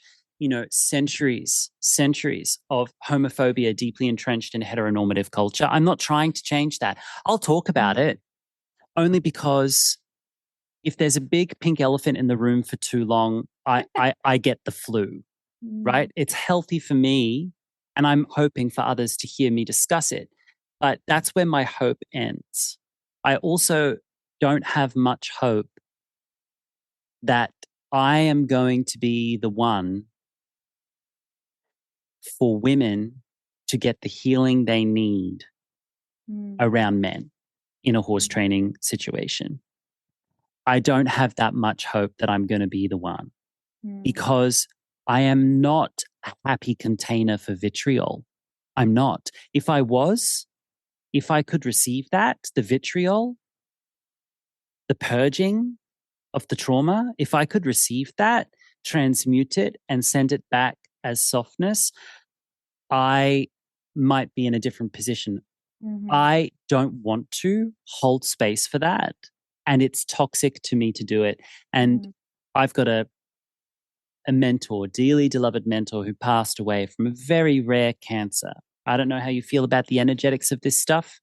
centuries of homophobia deeply entrenched in heteronormative culture. I'm not trying to change that. I'll talk about it only because if there's a big pink elephant in the room for too long, I get the flu, right? It's healthy for me, and I'm hoping for others to hear me discuss it. But that's where my hope ends. I also don't have much hope that I am going to be the one for women to get the healing they need around men in a horse training situation. I don't have that much hope that I'm going to be the one, because I am not a happy container for vitriol. I'm not. If I could receive that, the vitriol, the purging of the trauma, if I could receive that, transmute it, and send it back as softness, I might be in a different position. I don't want to hold space for that. And it's toxic to me to do it. And I've got a mentor, dearly beloved mentor, who passed away from a very rare cancer. I don't know how you feel about the energetics of this stuff,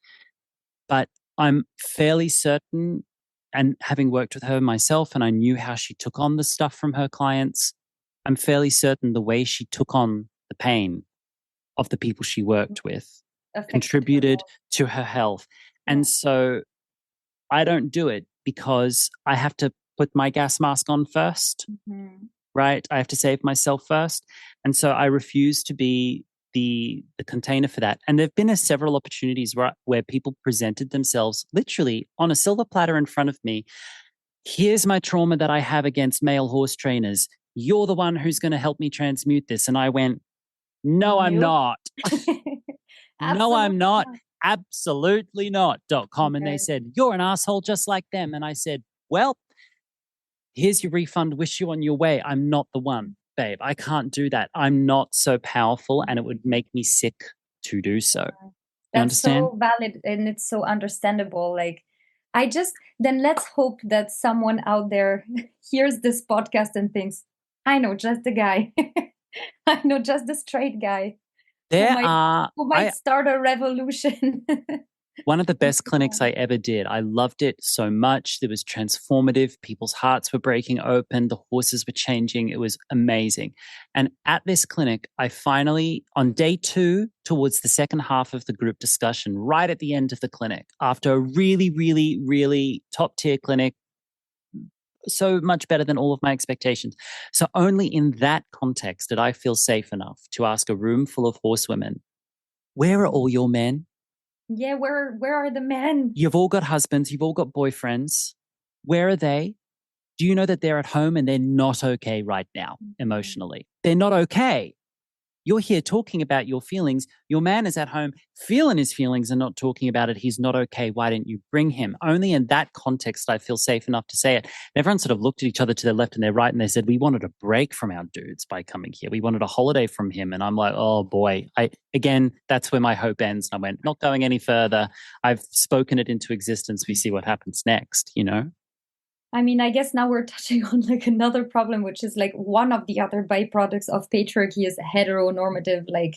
but I'm fairly certain, and having worked with her myself, and I knew how she took on the stuff from her clients, I'm fairly certain the way she took on the pain of the people she worked with contributed to her health. And so I don't do it because I have to put my gas mask on first, right? I have to save myself first. And so I refuse to be the container for that. And there have been several opportunities where people presented themselves literally on a silver platter in front of me. Here's my trauma that I have against male horse trainers. You're the one who's going to help me transmute this. And I went, no, I'm not. No, I'm not. Absolutely not. .com. And they said, you're an asshole just like them. And I said, well, here's your refund. Wish you on your way. I'm not the one, babe. I can't do that. I'm not so powerful, and it would make me sick to do so. You understand? So valid, and it's so understandable. Like, then let's hope that someone out there hears this podcast and thinks, I know just the guy. I know just the straight guy. Who might start a revolution. One of the best clinics I ever did. I loved it so much. It was transformative. People's hearts were breaking open. The horses were changing. It was amazing. And at this clinic, I finally, on day 2, towards the second half of the group discussion, right at the end of the clinic, after a really, really, really top tier clinic, so much better than all of my expectations. So only in that context did I feel safe enough to ask a room full of horsewomen, where are all your men? Yeah, where are the men? You've all got husbands, you've all got boyfriends. Where are they? Do you know that they're at home and they're not okay right now emotionally? They're not okay. You're here talking about your feelings. Your man is at home feeling his feelings and not talking about it. He's not okay. Why didn't you bring him? Only in that context I feel safe enough to say it. And everyone sort of looked at each other to their left and their right and they said, we wanted a break from our dudes by coming here. We wanted a holiday from him. And I'm like, oh boy. Again, that's where my hope ends. And I went, not going any further. I've spoken it into existence. We see what happens next, you know? I mean, I guess now we're touching on like another problem, which is like one of the other byproducts of patriarchy is heteronormative like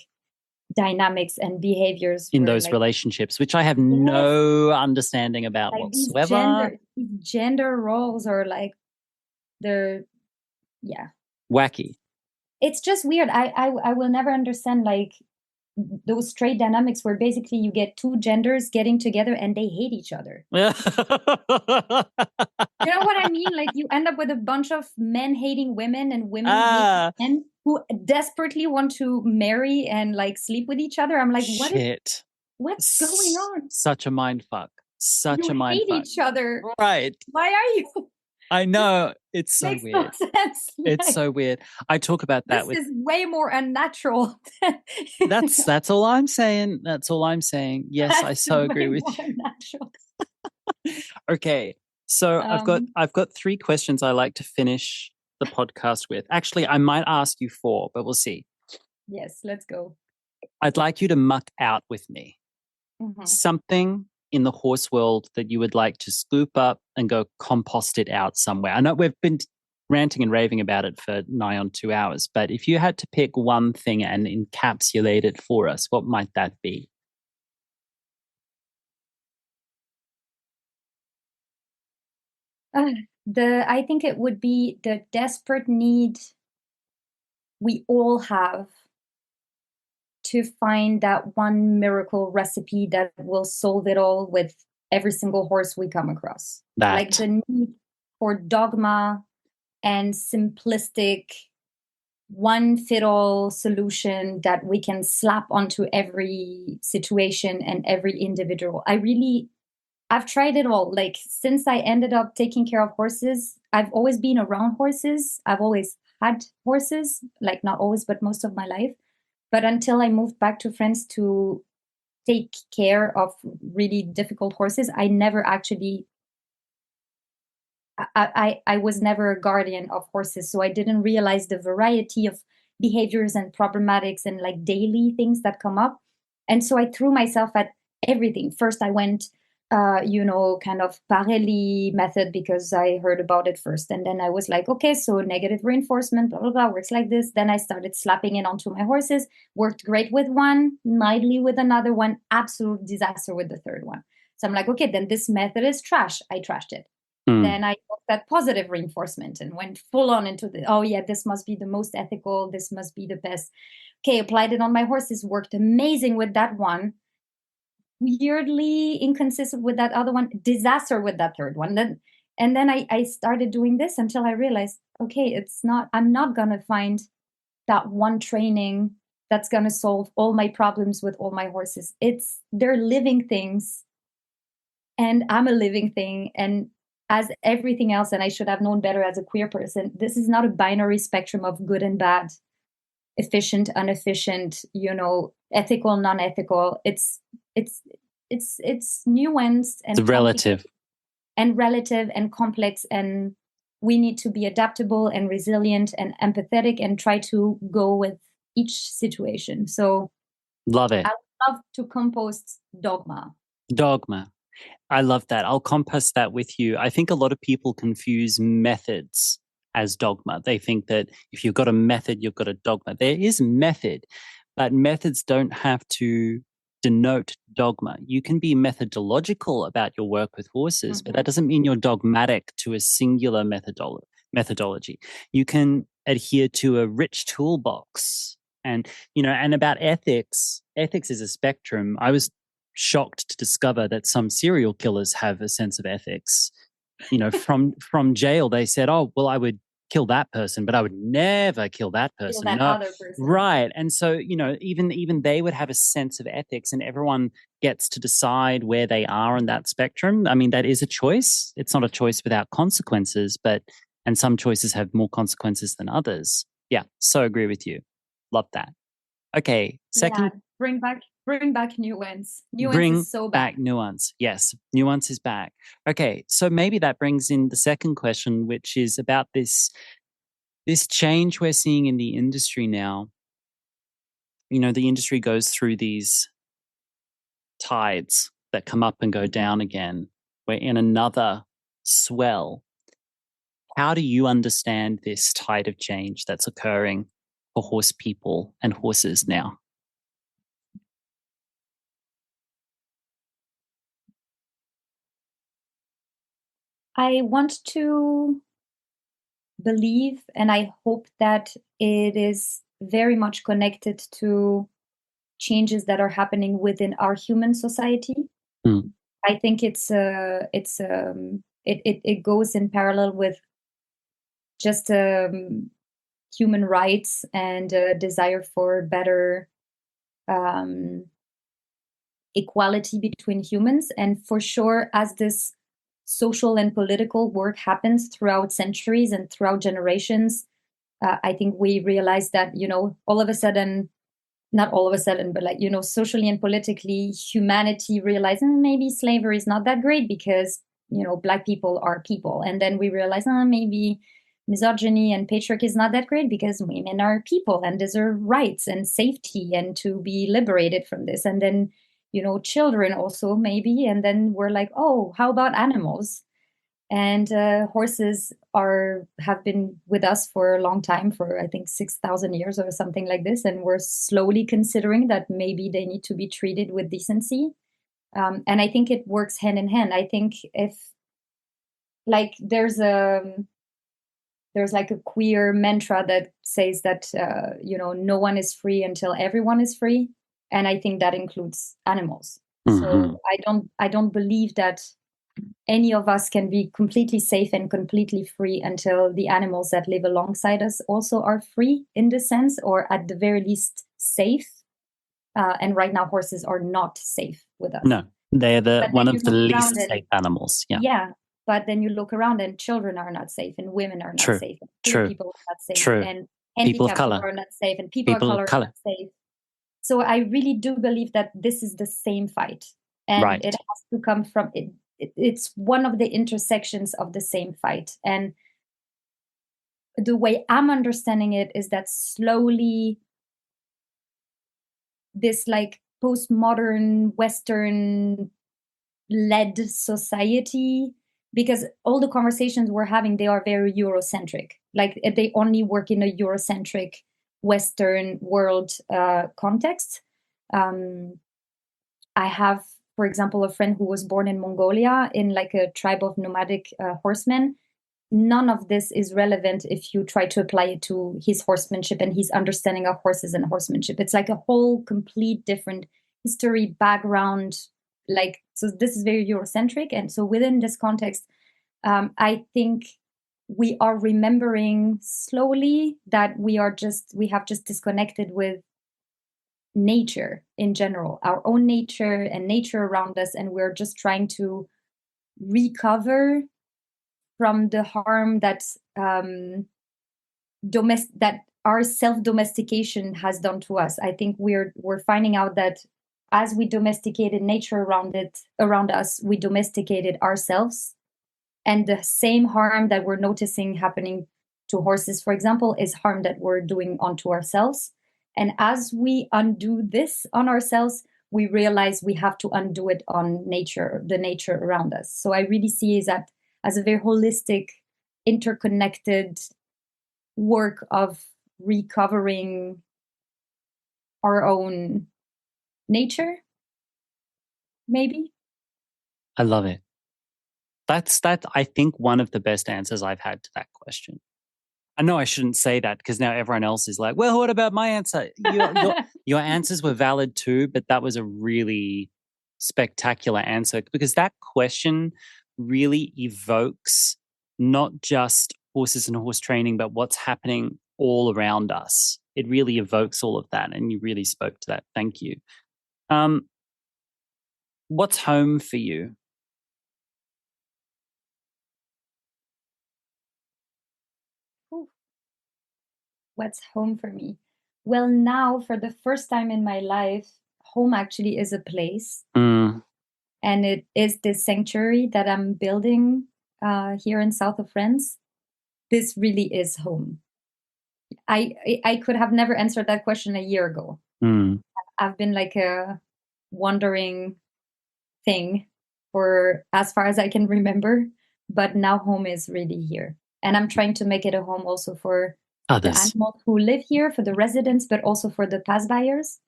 dynamics and behaviors In where, those like, relationships, which I have no understanding about like whatsoever. these gender roles are like they're Wacky. it's just weird. I will never understand like those straight dynamics where basically you get two genders getting together and they hate each other. You know what I mean? Like you end up with a bunch of men hating women and women hating men who desperately want to marry and like sleep with each other. I'm like, what's going on? Such a mind fuck. Such a mind hate fuck. Each other. Right. Why are you? I know. It's so Makes weird. No sense. It's so weird. I talk about that This is way more unnatural. That's all I'm saying. That's all I'm saying. Yes, I so agree with you. Okay. So I've got 3 questions I like to finish the podcast with. Actually, I might ask you 4, but we'll see. Yes, let's go. I'd like you to muck out with me. Something in the horse world that you would like to scoop up and go compost it out somewhere. I know we've been ranting and raving about it for nigh on 2 hours, but if you had to pick one thing and encapsulate it for us, what might that be? I think it would be the desperate need we all have to find that one miracle recipe that will solve it all with every single horse we come across. Like the need for dogma and simplistic one-fit-all solution that we can slap onto every situation and every individual. I've tried it all. Like since I ended up taking care of horses, I've always been around horses. I've always had horses, like not always, but most of my life. But until I moved back to France to take care of really difficult horses, I never actually, I was never a guardian of horses. So I didn't realize the variety of behaviors and problematics and like daily things that come up. And so I threw myself at everything. First, I went kind of Parelli method because I heard about it first. And then I was like, okay, so negative reinforcement, blah, blah, blah, works like this. Then I started slapping it onto my horses, worked great with one, mildly with another one, absolute disaster with the third one. So I'm like, okay, then this method is trash. I trashed it. Then I looked at positive reinforcement and went full on into this must be the most ethical. This must be the best. Okay, applied it on my horses, worked amazing with that one. Weirdly inconsistent with that other one, disaster with that third one. And then I started doing this until I realized, okay, I'm not going to find that one training that's going to solve all my problems with all my horses. They're living things and I'm a living thing. And as everything else, and I should have known better as a queer person, this is not a binary spectrum of good and bad, efficient, inefficient, ethical, non-ethical. It's nuanced and it's relative and complex, and we need to be adaptable and resilient and empathetic and try to go with each situation. So love it. I would love to compost dogma. I love that. I'll compost that with you. I think a lot of people confuse methods as dogma. They think that if you've got a method, you've got a dogma. There is method, but methods don't have to denote dogma. You can be methodological about your work with horses, but that doesn't mean you're dogmatic to a singular methodology. You can adhere to a rich toolbox. And, and about ethics is a spectrum. I was shocked to discover that some serial killers have a sense of ethics. from jail, they said, oh, well, I would kill that person, but I would never kill that person. Kill that other person. Right. And so, even they would have a sense of ethics, and everyone gets to decide where they are on that spectrum. I mean, that is a choice. It's not a choice without consequences, and some choices have more consequences than others. Yeah. So agree with you. Love that. Okay. Second. Yeah, bring back nuance. Bring is so back nuance. Yes, nuance is back. Okay, so maybe that brings in the second question, which is about this change we're seeing in the industry now. The industry goes through these tides that come up and go down again. We're in another swell. How do you understand this tide of change that's occurring for horse people and horses now? I want to believe, and I hope that it is very much connected to changes that are happening within our human society. Mm. I think it goes in parallel with just human rights and a desire for better equality between humans. And for sure, as this social and political work happens throughout centuries and throughout generations, I think we realize that, all of a sudden, not all of a sudden, but socially and politically, humanity realizing maybe slavery is not that great because, Black people are people. And then we realize, maybe misogyny and patriarchy is not that great because women are people and deserve rights and safety and to be liberated from this. And then, children also maybe. And then we're like, oh, how about animals? And horses have been with us for a long time, for I think 6,000 years or something like this. And we're slowly considering that maybe they need to be treated with decency. And I think it works hand in hand. I think if there's like a queer mantra that says that, no one is free until everyone is free. And I think that includes animals. Mm-hmm. So I don't believe that any of us can be completely safe and completely free until the animals that live alongside us also are free in this sense, or at the very least safe. And right now horses are not safe with us. No, they're one of the least safe animals. Yeah. Yeah. But then you look around and children are not safe and women are not safe. And True. People are not safe. True. And handicapped people are not safe. And people of color are not safe. So I really do believe that this is the same fight. And it has to come from it. It's one of the intersections of the same fight. And the way I'm understanding it is that slowly this postmodern Western led society, because all the conversations we're having, they are very Eurocentric. They only work in a Eurocentric Western world context. I have, for example, a friend who was born in Mongolia in a tribe of nomadic horsemen. None of this is relevant if you try to apply it to his horsemanship and his understanding of horses and horsemanship. It's a whole complete different history, background. So this is very Eurocentric. And so within this context, I think we are remembering slowly that we have just disconnected with nature in general, our own nature and nature around us. And we're just trying to recover from the harm that that our self-domestication has done to us. I think we're finding out that as we domesticated nature around us, we domesticated ourselves. And the same harm that we're noticing happening to horses, for example, is harm that we're doing onto ourselves. And as we undo this on ourselves, we realize we have to undo it on nature, the nature around us. So I really see that as a very holistic, interconnected work of recovering our own nature, maybe. I love it. That's I think one of the best answers I've had to that question. I know I shouldn't say that because now everyone else is like, well, what about my answer? Your answers were valid too, but that was a really spectacular answer, because that question really evokes not just horses and horse training, but what's happening all around us. It really evokes all of that, and you really spoke to that. Thank you. What's home for you? Ooh, what's home for me? Well, now for the first time in my life, home actually is a place. And it is this sanctuary that I'm building here in south of France. This really is home. I could have never answered that question a year ago. I've been like a wandering thing for as far as I can remember, but now home is really here. And I'm trying to make it a home also for others, the animals who live here, for the residents, but also for the pass buyers.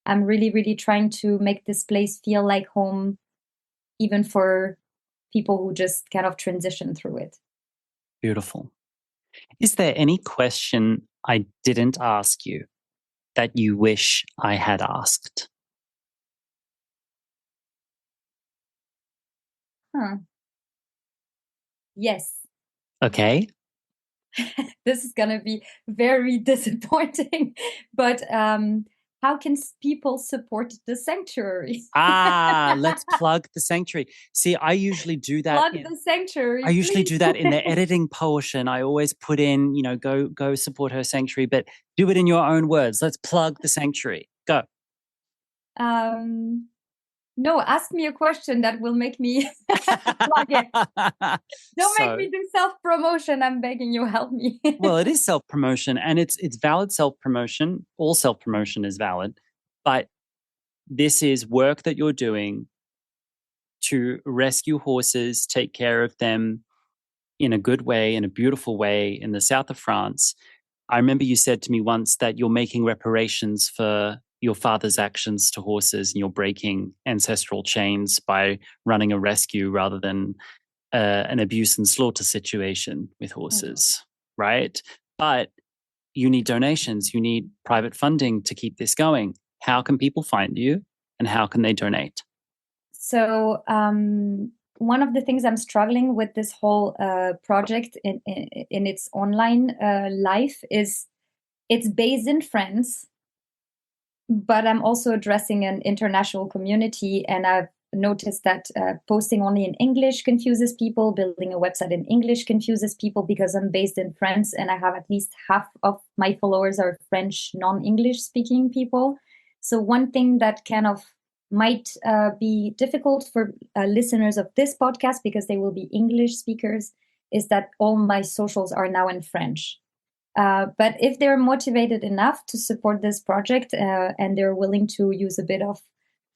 I'm really, really trying to make this place feel like home, even for people who just kind of transition through it. Beautiful. Is there any question I didn't ask you that you wish I had asked? Yes. Okay. This is going to be very disappointing, but how can people support the sanctuary? Let's plug the sanctuary. See, I usually do that. Plug the sanctuary. I usually do that in the editing portion. I always put in, go support her sanctuary, but do it in your own words. Let's plug the sanctuary. Go. No, ask me a question that will make me plug it. Don't make me do self-promotion. I'm begging you, help me. Well, it is self-promotion, and it's valid self-promotion. All self-promotion is valid, but this is work that you're doing to rescue horses, take care of them in a good way, in a beautiful way in the south of France. I remember you said to me once that you're making reparations for your father's actions to horses and you're breaking ancestral chains by running a rescue rather than an abuse and slaughter situation with horses, right? But you need donations, you need private funding to keep this going. How can people find you and how can they donate? So one of the things I'm struggling with this whole project in its online life is it's based in France, but I'm also addressing an international community, and I've noticed that posting only in English confuses people, building a website in English confuses people because I'm based in France and I have at least half of my followers are French non-English speaking people. So one thing that kind of might be difficult for listeners of this podcast because they will be English speakers is that all my socials are now in French. But if they're motivated enough to support this project and they're willing to use a bit of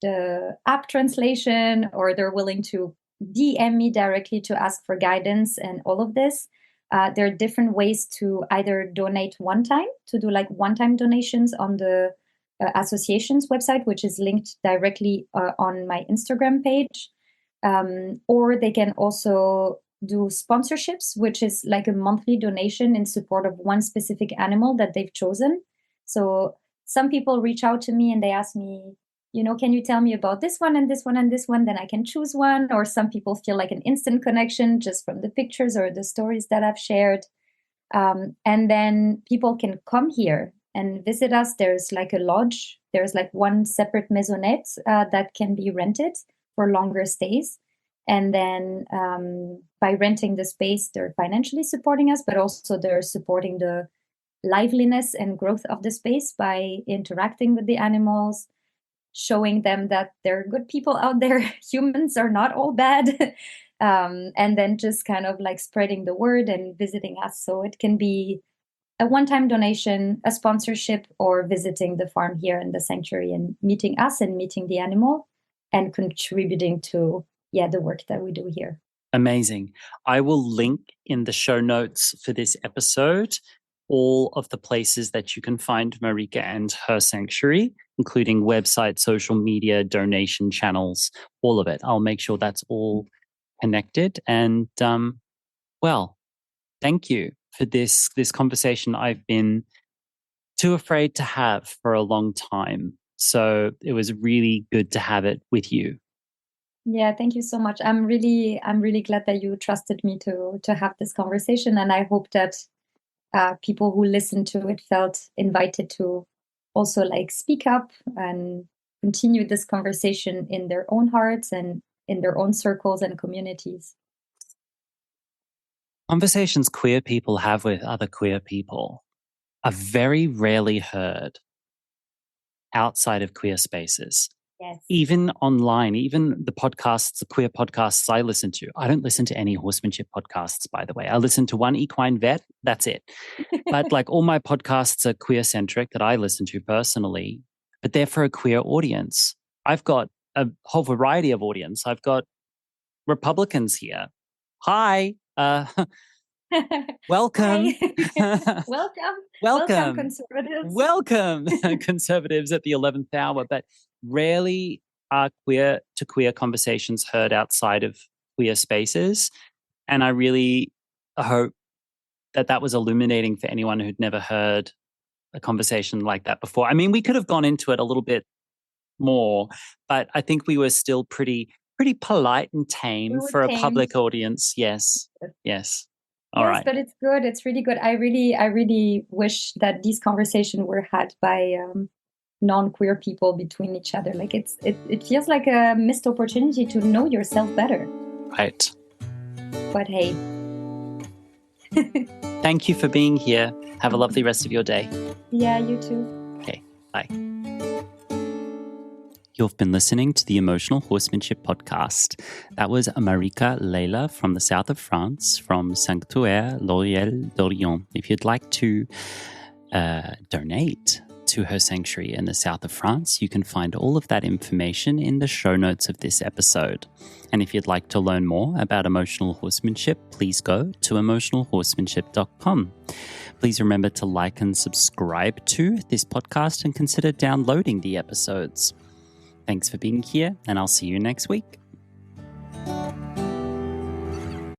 the app translation, or they're willing to DM me directly to ask for guidance and all of this, there are different ways to either donate one time, to do like one-time donations on the association's website, which is linked directly on my Instagram page. Or they can also do sponsorships, which is like a monthly donation in support of one specific animal that they've chosen. So some people reach out to me and they ask me, can you tell me about this one and this one and this one? Then I can choose one. Or some people feel like an instant connection just from the pictures or the stories that I've shared. And then people can come here and visit us. There's like a lodge. There's like one separate maisonette that can be rented for longer stays. And then by renting the space, they're financially supporting us, but also they're supporting the liveliness and growth of the space by interacting with the animals, showing them that there are good people out there. Humans are not all bad. And then just kind of like spreading the word and visiting us. So it can be a one-time donation, a sponsorship, or visiting the farm here in the sanctuary and meeting us and meeting the animal and contributing to the work that we do here. Amazing. I will link in the show notes for this episode all of the places that you can find Marika and her sanctuary, including website, social media, donation channels, all of it. I'll make sure that's all connected. And well, thank you for this conversation I've been too afraid to have for a long time. So it was really good to have it with you. Yeah, thank you so much. I'm really glad that you trusted me to have this conversation, and I hope that people who listened to it felt invited to also like speak up and continue this conversation in their own hearts and in their own circles and communities. Conversations queer people have with other queer people are very rarely heard outside of queer spaces. Yes. Even online, even the podcasts, the queer podcasts I listen to. I don't listen to any horsemanship podcasts, by the way. I listen to one equine vet. That's it. But like all my podcasts are queer centric that I listen to personally, but they're for a queer audience. I've got a whole variety of audience. I've got Republicans here. Hi. Welcome. Hi. Welcome. Welcome. Conservatives. Welcome, conservatives at the 11th hour. But rarely are queer to queer conversations heard outside of queer spaces. And I really hope that that was illuminating for anyone who'd never heard a conversation like that before. I mean, we could have gone into it a little bit more, but I think we were still pretty polite and tame for a public audience. Yes. Yes. All yes, right. but it's good. It's really good. I really wish that these conversations were had by non-queer people between each other. Like it feels like a missed opportunity to know yourself better. Right. But hey. Thank you for being here. Have a lovely rest of your day. Yeah, you too. Okay, bye. You've been listening to the Emotional Horsemanship podcast. That was Marika Leila from the south of France, from Sanctuaire L'Oréal d'Orient. If you'd like to donate to her sanctuary in the south of France, you can find all of that information in the show notes of this episode. And if you'd like to learn more about emotional horsemanship, please go to emotionalhorsemanship.com. Please remember to like and subscribe to this podcast and consider downloading the episodes. Thanks for being here, and I'll see you next week.